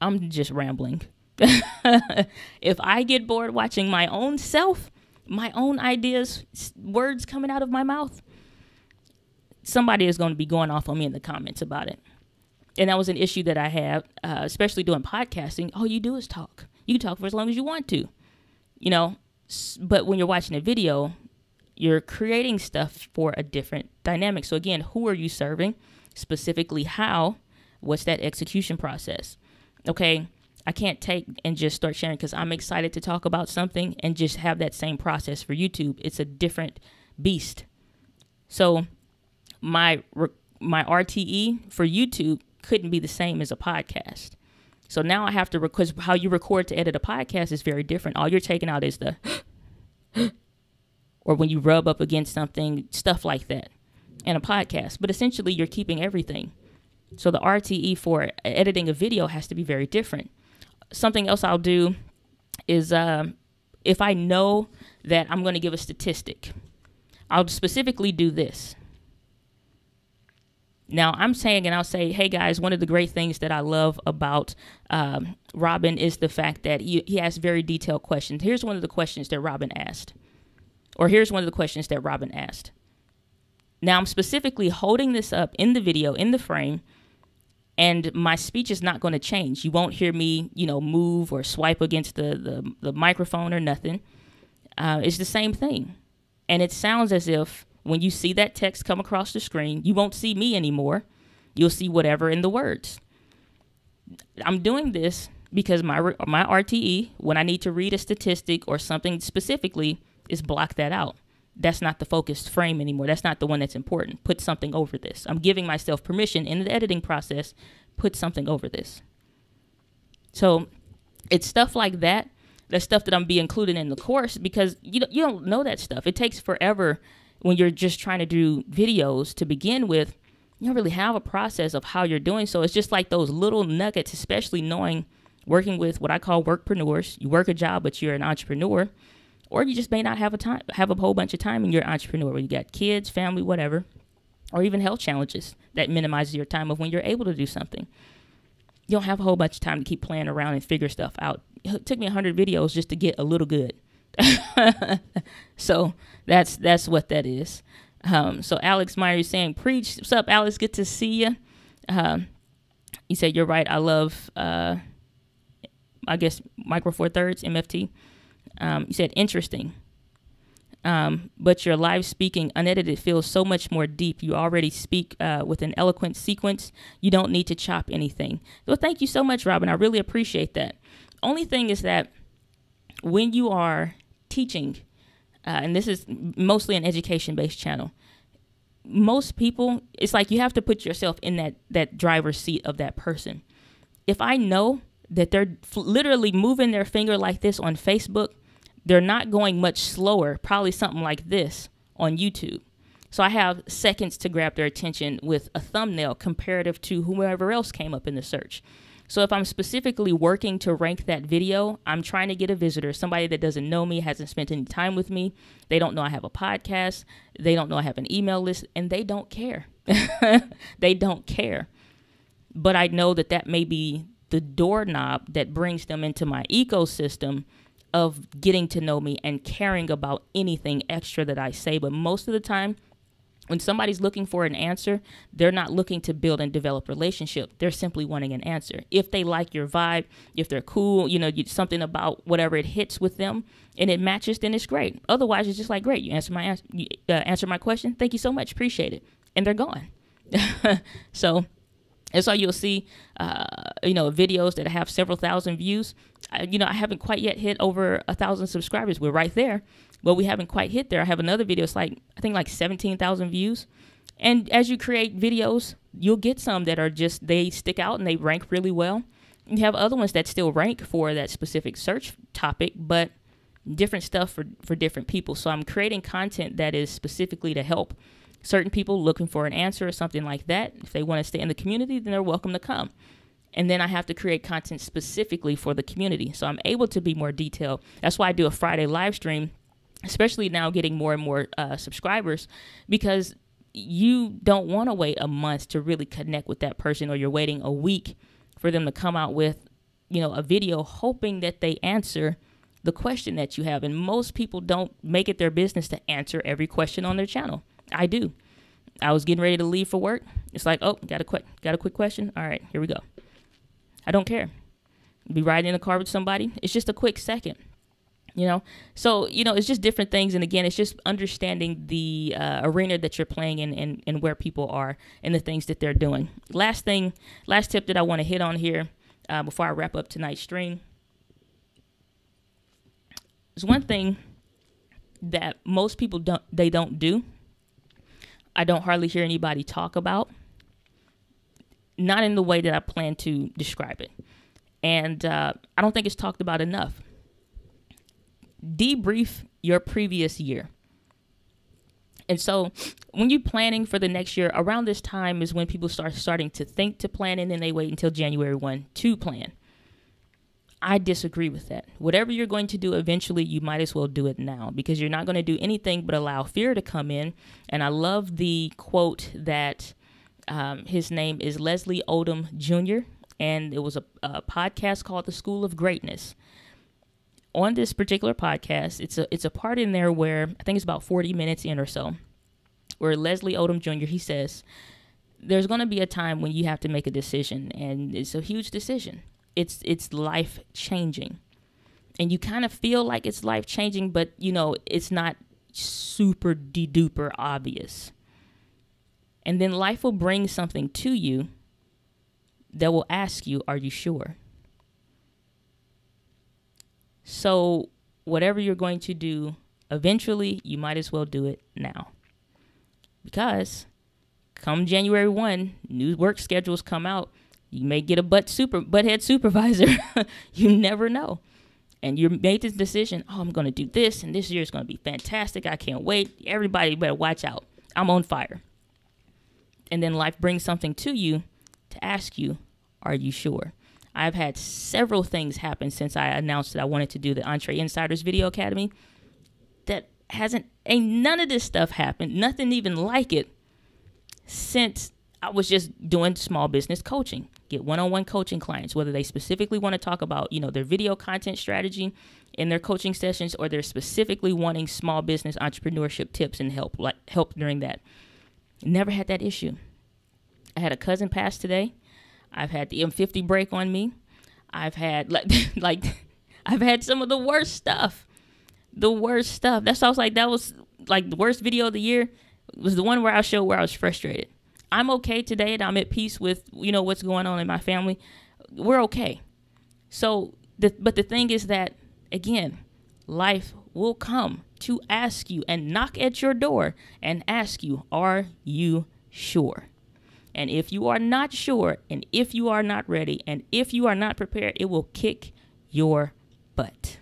I'm just rambling. If I get bored watching my own self, my own ideas, words coming out of my mouth, somebody is going to be going off on me in the comments about it. And that was an issue that I have, especially doing podcasting. All you do is talk. You can talk for as long as you want to, but when you're watching a video, you're creating stuff for a different dynamic. So again, who are you serving? Specifically how? What's that execution process? Okay, I can't take and just start sharing because I'm excited to talk about something and just have that same process for YouTube. It's a different beast. So my RTE for YouTube couldn't be the same as a podcast. So now I have to, because how you record to edit a podcast is very different. All you're taking out is the, or when you rub up against something, stuff like that in a podcast. But essentially you're keeping everything. So the RTE for editing a video has to be very different. Something else I'll do is if I know that I'm going to give a statistic, I'll specifically do this. Now, I'm saying, and I'll say, hey, guys, one of the great things that I love about Robin is the fact that he asks very detailed questions. Here's one of the questions that Robin asked. Or here's one of the questions that Robin asked. Now, I'm specifically holding this up in the video, in the frame, and my speech is not going to change. You won't hear me, move or swipe against the microphone or nothing. It's the same thing. And it sounds as if when you see that text come across the screen, you won't see me anymore. You'll see whatever in the words. I'm doing this because my RTE, when I need to read a statistic or something specifically, is block that out. That's not the focused frame anymore. That's not the one that's important. Put something over this. I'm giving myself permission in the editing process, put something over this. So it's stuff like that. That's stuff that I'm being included in the course because you don't know that stuff. It takes forever when you're just trying to do videos to begin with. You don't really have a process of how you're doing. So it's just like those little nuggets, especially working with what I call workpreneurs. You work a job, but you're an entrepreneur. Or you just may not have a whole bunch of time and you're an entrepreneur. You got kids, family, whatever, or even health challenges that minimizes your time of when you're able to do something. You don't have a whole bunch of time to keep playing around and figure stuff out. It took me 100 videos just to get a little good. So that's what that is. So Alex Meyer is saying, preach. What's up, Alex? Good to see you. He said, you're right. I love, I guess, Micro Four Thirds, M50. You said, interesting. But your live speaking unedited feels so much more deep. You already speak with an eloquent sequence. You don't need to chop anything. Well, thank you so much, Robin. I really appreciate that. Only thing is that when you are teaching, and this is mostly an education-based channel, most people, it's like you have to put yourself in that driver's seat of that person. If I know that they're literally moving their finger like this on Facebook, they're not going much slower, probably something like this on YouTube. So I have seconds to grab their attention with a thumbnail comparative to whoever else came up in the search. So if I'm specifically working to rank that video, I'm trying to get a visitor, somebody that doesn't know me, hasn't spent any time with me. They don't know I have a podcast. They don't know I have an email list, and they don't care. They don't care. But I know that may be the doorknob that brings them into my ecosystem of getting to know me and caring about anything extra that I say. But most of the time, when somebody's looking for an answer, they're not looking to build and develop relationship. They're simply wanting an answer. If they like your vibe, if they're cool, something about whatever it hits with them and it matches, then it's great. Otherwise, it's just like, great, you answer my question. Thank you so much. Appreciate it. And they're gone. So that's why you'll see, videos that have several thousand views. I haven't quite yet hit over 1,000 subscribers. We're right there, but we haven't quite hit there. I have another video. It's I think 17,000 views. And as you create videos, you'll get some that are they stick out and they rank really well. You have other ones that still rank for that specific search topic, but different stuff for different people. So I'm creating content that is specifically to help certain people looking for an answer or something like that. If they want to stay in the community, then they're welcome to come. And then I have to create content specifically for the community. So I'm able to be more detailed. That's why I do a Friday live stream, especially now getting more and more subscribers, because you don't want to wait a month to really connect with that person, or you're waiting a week for them to come out with a video hoping that they answer the question that you have. And most people don't make it their business to answer every question on their channel. I do. I was getting ready to leave for work. It's like, oh, got a quick question. All right, here we go. I don't care. Be riding in a car with somebody. It's just a quick second, So, it's just different things. And again, it's just understanding the arena that you're playing in and where people are and the things that they're doing. Last tip that I want to hit on here before I wrap up tonight's stream. There's one thing that most people don't do. I don't hardly hear anybody talk about. Not in the way that I plan to describe it. And I don't think it's talked about enough. Debrief your previous year. And so when you're planning for the next year, around this time is when people starting to think to plan, and then they wait until January 1 to plan. I disagree with that. Whatever you're going to do eventually, you might as well do it now, because you're not going to do anything but allow fear to come in. And I love the quote that his name is Leslie Odom Jr., and it was a podcast called The School of Greatness. On this particular podcast, it's a part in there where I think it's about 40 minutes in or so, where Leslie Odom Jr., he says, there's going to be a time when you have to make a decision, and it's a huge decision. It's life changing, and you kind of feel like it's life changing, but it's not super duper obvious. And then life will bring something to you that will ask you, are you sure? So whatever you're going to do eventually, you might as well do it now, because come January 1, new work schedules come out. You may get a butthead supervisor. You never know. And you made this decision, I'm going to do this, and this year is going to be fantastic. I can't wait. Everybody better watch out. I'm on fire. And then life brings something to you to ask you, are you sure? I've had several things happen since I announced that I wanted to do the Entree Insiders Video Academy. Ain't none of this stuff happened. Nothing even like it since I was just doing small business coaching. Get one-on-one coaching clients, whether they specifically want to talk about, their video content strategy in their coaching sessions, or they're specifically wanting small business entrepreneurship tips and help during that. Never had that issue. I had a cousin pass today. I've had the M50 break on me. I've had I've had some of the worst stuff. That's why I was like, that was like the worst video of the year. It was the one where I showed where I was frustrated. I'm okay today, and I'm at peace with, what's going on in my family. We're okay. So, but the thing is that, again, life will come to ask you and knock at your door and ask you, are you sure? And if you are not sure, and if you are not ready, and if you are not prepared, it will kick your butt.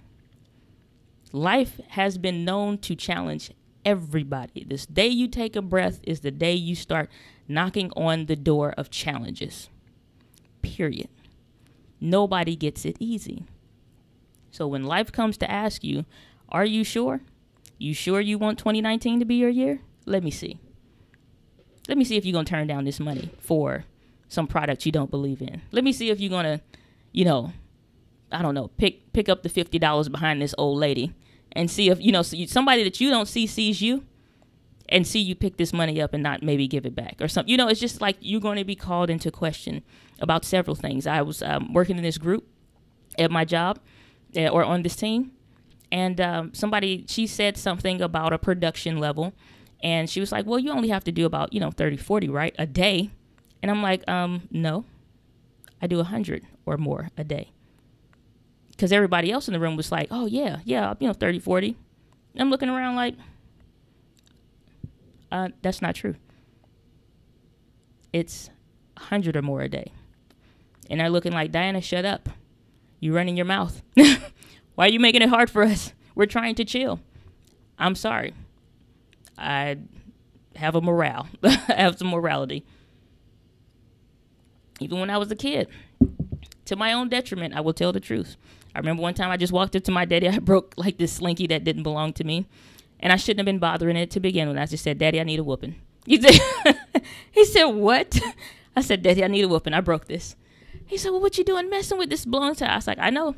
Life has been known to challenge everybody. This day you take a breath is the day you start knocking on the door of challenges. Period. Nobody gets it easy. So when life comes to ask you, are you sure? You sure you want 2019 to be your year? Let me see. Let me see if you're going to turn down this money for some product you don't believe in. Let me see if you're going to, I don't know, pick up the $50 behind this old lady and see if, somebody that you don't see sees you and see you pick this money up and not maybe give it back or something. It's just like you're going to be called into question about several things. I was working in this group at my job or on this team, and she said something about a production level, and she was like, well, you only have to do about, 30, 40, right, a day. And I'm like, no, I do 100 or more a day. Because everybody else in the room was like, oh, yeah, 30, 40. I'm looking around like, that's not true. It's 100 or more a day. And they're looking like, Diana, shut up. You're running your mouth. Why are you making it hard for us? We're trying to chill. I'm sorry. I have a morale. I have some morality. Even when I was a kid, to my own detriment, I will tell the truth. I remember one time I just walked up to my daddy. I broke like this slinky that didn't belong to me. And I shouldn't have been bothering it to begin with. I just said, Daddy, I need a whooping. He said, what? I said, Daddy, I need a whooping. I broke this. He said, well, what you doing messing with this blown tie? I was like, I know.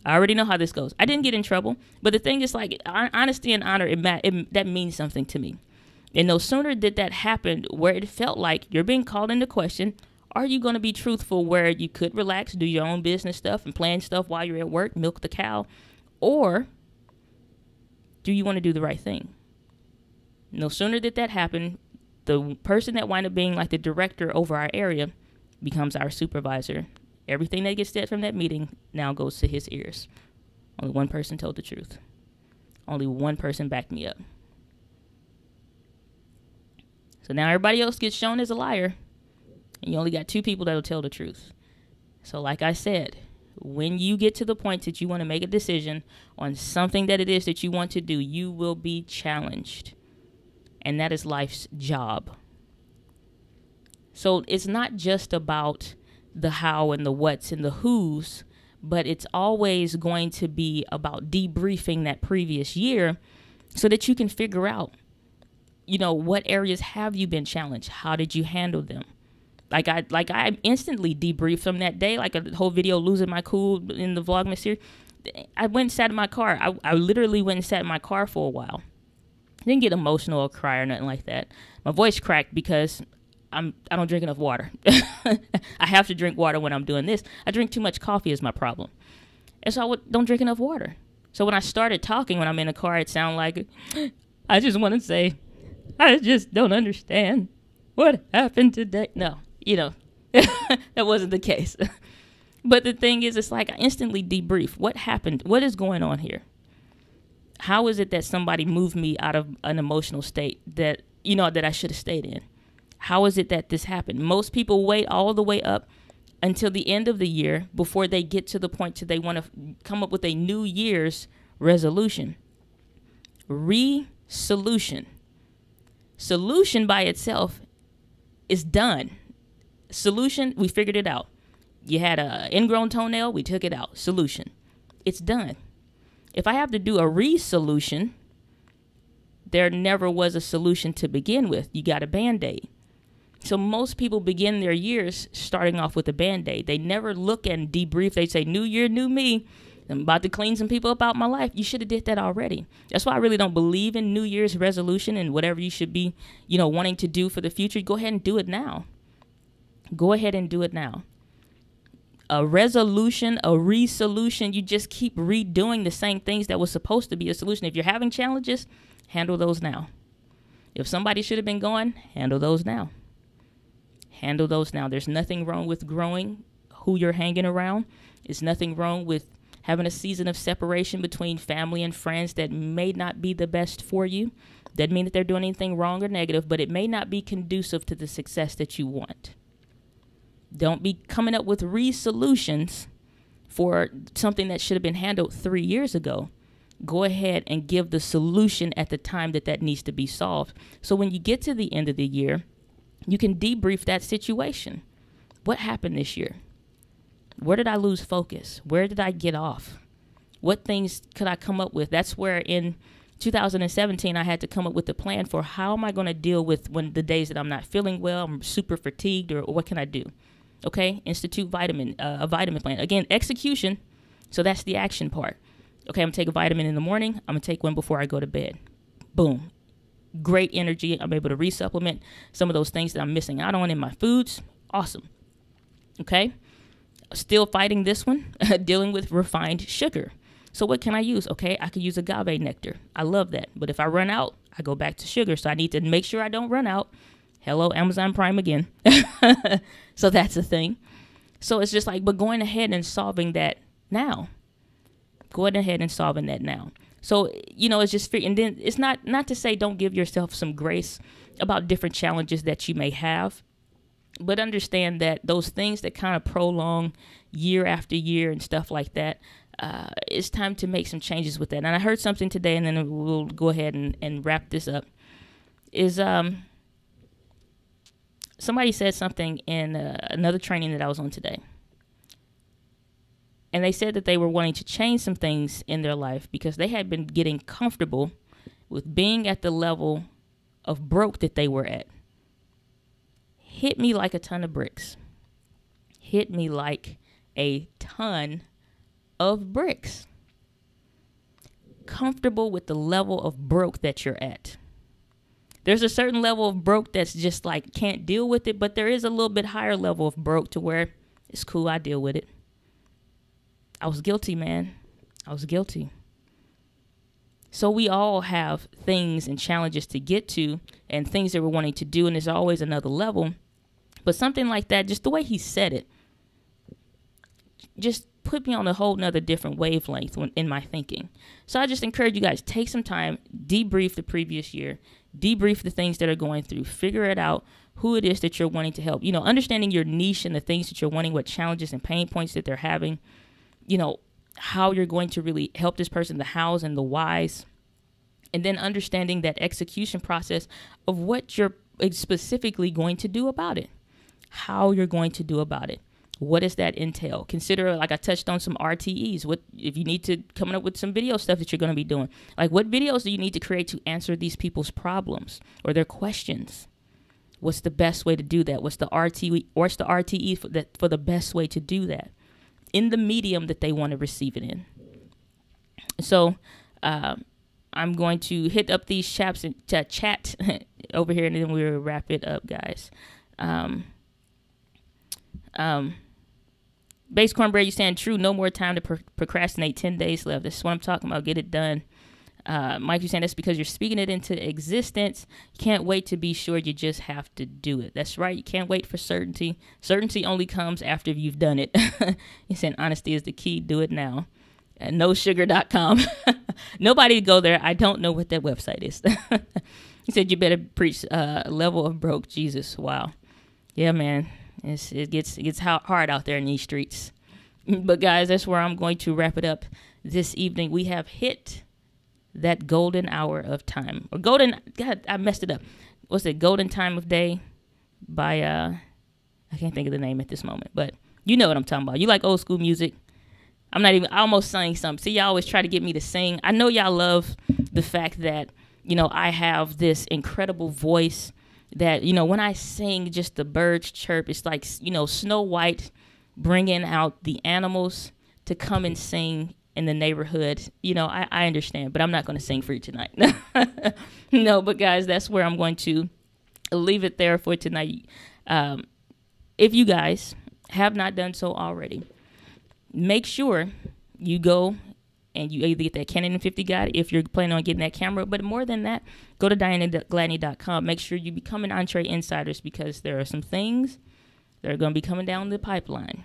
I already know how this goes. I didn't get in trouble. But the thing is, like, honesty and honor, that means something to me. And no sooner did that happen where it felt like you're being called into question, are you going to be truthful where you could relax, do your own business stuff and plan stuff while you're at work, milk the cow? Or do you want to do the right thing? No sooner did that happen, the person that wound up being like the director over our area becomes our supervisor. Everything that gets said from that meeting now goes to his ears. Only one person told the truth. Only one person backed me up. So now everybody else gets shown as a liar, and you only got 2 people that'll tell the truth. So like I said, when you get to the point that you want to make a decision on something that it is that you want to do, you will be challenged. And that is life's job. So it's not just about the how and the what's and the who's, but it's always going to be about debriefing that previous year so that you can figure out, what areas have you been challenged? How did you handle them? Like I instantly debriefed from that day, like a whole video losing my cool in the Vlogmas series. I went and sat in my car. I literally went and sat in my car for a while. Didn't get emotional or cry or nothing like that. My voice cracked because I don't drink enough water. I have to drink water when I'm doing this. I drink too much coffee is my problem. And so I don't drink enough water. So when I started talking when I'm in a car, it sounded like, I just want to say, I just don't understand what happened today. No, that wasn't the case. But the thing is, it's like I instantly debrief. What happened? What is going on here? How is it that somebody moved me out of an emotional state that I should have stayed in? How is it that this happened? Most people wait all the way up until the end of the year before they get to the point that they want to come up with a New Year's resolution. Solution by itself is done. Solution, we figured it out. You had an ingrown toenail, we took it out. Solution. It's done. If I have to do a resolution, there never was a solution to begin with. You got a Band-Aid. So most people begin their years starting off with a Band-Aid. They never look and debrief. They say, new year, new me. I'm about to clean some people up out my life. You should have did that already. That's why I really don't believe in New Year's resolution and whatever you should be, wanting to do for the future. Go ahead and do it now. Go ahead and do it now. A resolution, a resolution, you just keep redoing the same things that was supposed to be a solution. If you're having challenges, handle those now. If somebody should have been going, handle those now. Handle those now. There's nothing wrong with growing who you're hanging around. There's nothing wrong with having a season of separation between family and friends that may not be the best for you. Doesn't mean that they're doing anything wrong or negative, but it may not be conducive to the success that you want. Don't be coming up with resolutions for something that should have been handled 3 years ago. Go ahead and give the solution at the time that needs to be solved. So when you get to the end of the year, you can debrief that situation. What happened this year? Where did I lose focus? Where did I get off? What things could I come up with? That's where in 2017, I had to come up with a plan for how am I going to deal with when the days that I'm not feeling well, I'm super fatigued, or what can I do? Okay, institute a vitamin plan. Again, execution. So that's the action part. Okay, I'm going to take a vitamin in the morning. I'm going to take one before I go to bed. Boom. Great energy. I'm able to resupplement some of those things that I'm missing out on in my foods. Awesome. Okay. Still fighting this one, dealing with refined sugar. So what can I use? Okay, I could use agave nectar. I love that. But if I run out, I go back to sugar. So I need to make sure I don't run out. Hello, Amazon Prime again. So that's a thing. So it's just like, but going ahead and solving that now. Going ahead and solving that now. So, it's just, and then it's not to say don't give yourself some grace about different challenges that you may have, but understand that those things that kind of prolong year after year and stuff like that, it's time to make some changes with that. And I heard something today, and then we'll go ahead and wrap this up, is somebody said something in another training that I was on today. And they said that they were wanting to change some things in their life because they had been getting comfortable with being at the level of broke that they were at. Hit me like a ton of bricks. hit me like a ton of bricks. Comfortable with the level of broke that you're at. There's a certain level of broke that's just like can't deal with it, but there is a little bit higher level of broke to where it's cool, I deal with it. I was guilty, man. I was guilty. So we all have things and challenges to get to and things that we're wanting to do, and there's always another level. But something like that, just the way he said it, just put me on a whole nother different wavelength in my thinking. So I just encourage you guys, take some time, debrief the previous year, debrief the things that are going through, figure it out, who it is that you're wanting to help. You know, understanding your niche and the things that you're wanting, what challenges and pain points that they're having, you know, how you're going to really help this person, the hows and the whys, and then understanding that execution process of what you're specifically going to do about it, how you're going to do about it. What does that entail? Consider, like I touched on, some RTEs. What if you need to come up with some video stuff that you're going to be doing? Like, what videos do you need to create to answer these people's problems or their questions? What's the best way to do that? What's the RTE for the best way to do that in the medium that they want to receive it in? So I'm going to hit up these chaps and chat over here, and then we'll wrap it up, guys. Base Cornbread, you stand true. No more time to procrastinate. 10 days left. This is what I'm talking about. Get it done. Mike, you're saying that's because you're speaking it into existence. You can't wait to be sure. You just have to do it. That's right. You can't wait for certainty. Certainty only comes after you've done it. He's saying honesty is the key. Do it now. NoSugar.com. Nobody go there. I don't know what that website is. He said you better preach level of broke. Jesus. Wow. Yeah, man. It gets hard out there in these streets. But guys, that's where I'm going to wrap it up this evening. We have hit that golden hour of time. Or golden, God, I messed it up. What's it? Golden time of day by, I can't think of the name at this moment. But you know what I'm talking about. You like old school music. I almost sang something. See, y'all always try to get me to sing. I know y'all love the fact that, you know, I have this incredible voice that, you know, when I sing, just the birds chirp, it's like, you know, Snow White bringing out the animals to come and sing in the neighborhood. You know, I understand, but I'm not going to sing for you tonight. No, but guys, that's where I'm going to leave it there for tonight. If you guys have not done so already, make sure you go and you either get that Canon M50 guide if you're planning on getting that camera. But more than that, go to Gladney.com. Make sure you become an Entree Insiders, because there are some things that are going to be coming down the pipeline.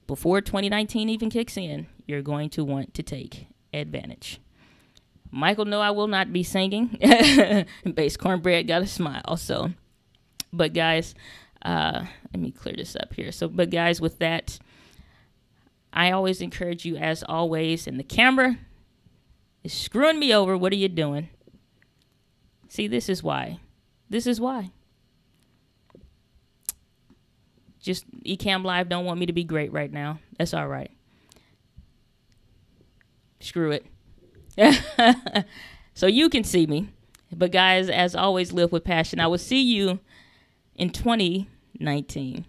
Before 2019 even kicks in, you're going to want to take advantage. Michael, no, I will not be singing. Base Cornbread got a smile. So, but guys, let me clear this up here. So, but guys, with that, I always encourage you, as always, and the camera is screwing me over. What are you doing? See, this is why. This is why. Just Ecamm Live don't want me to be great right now. That's all right. Screw it. So you can see me. But guys, as always, live with passion. I will see you in 2019.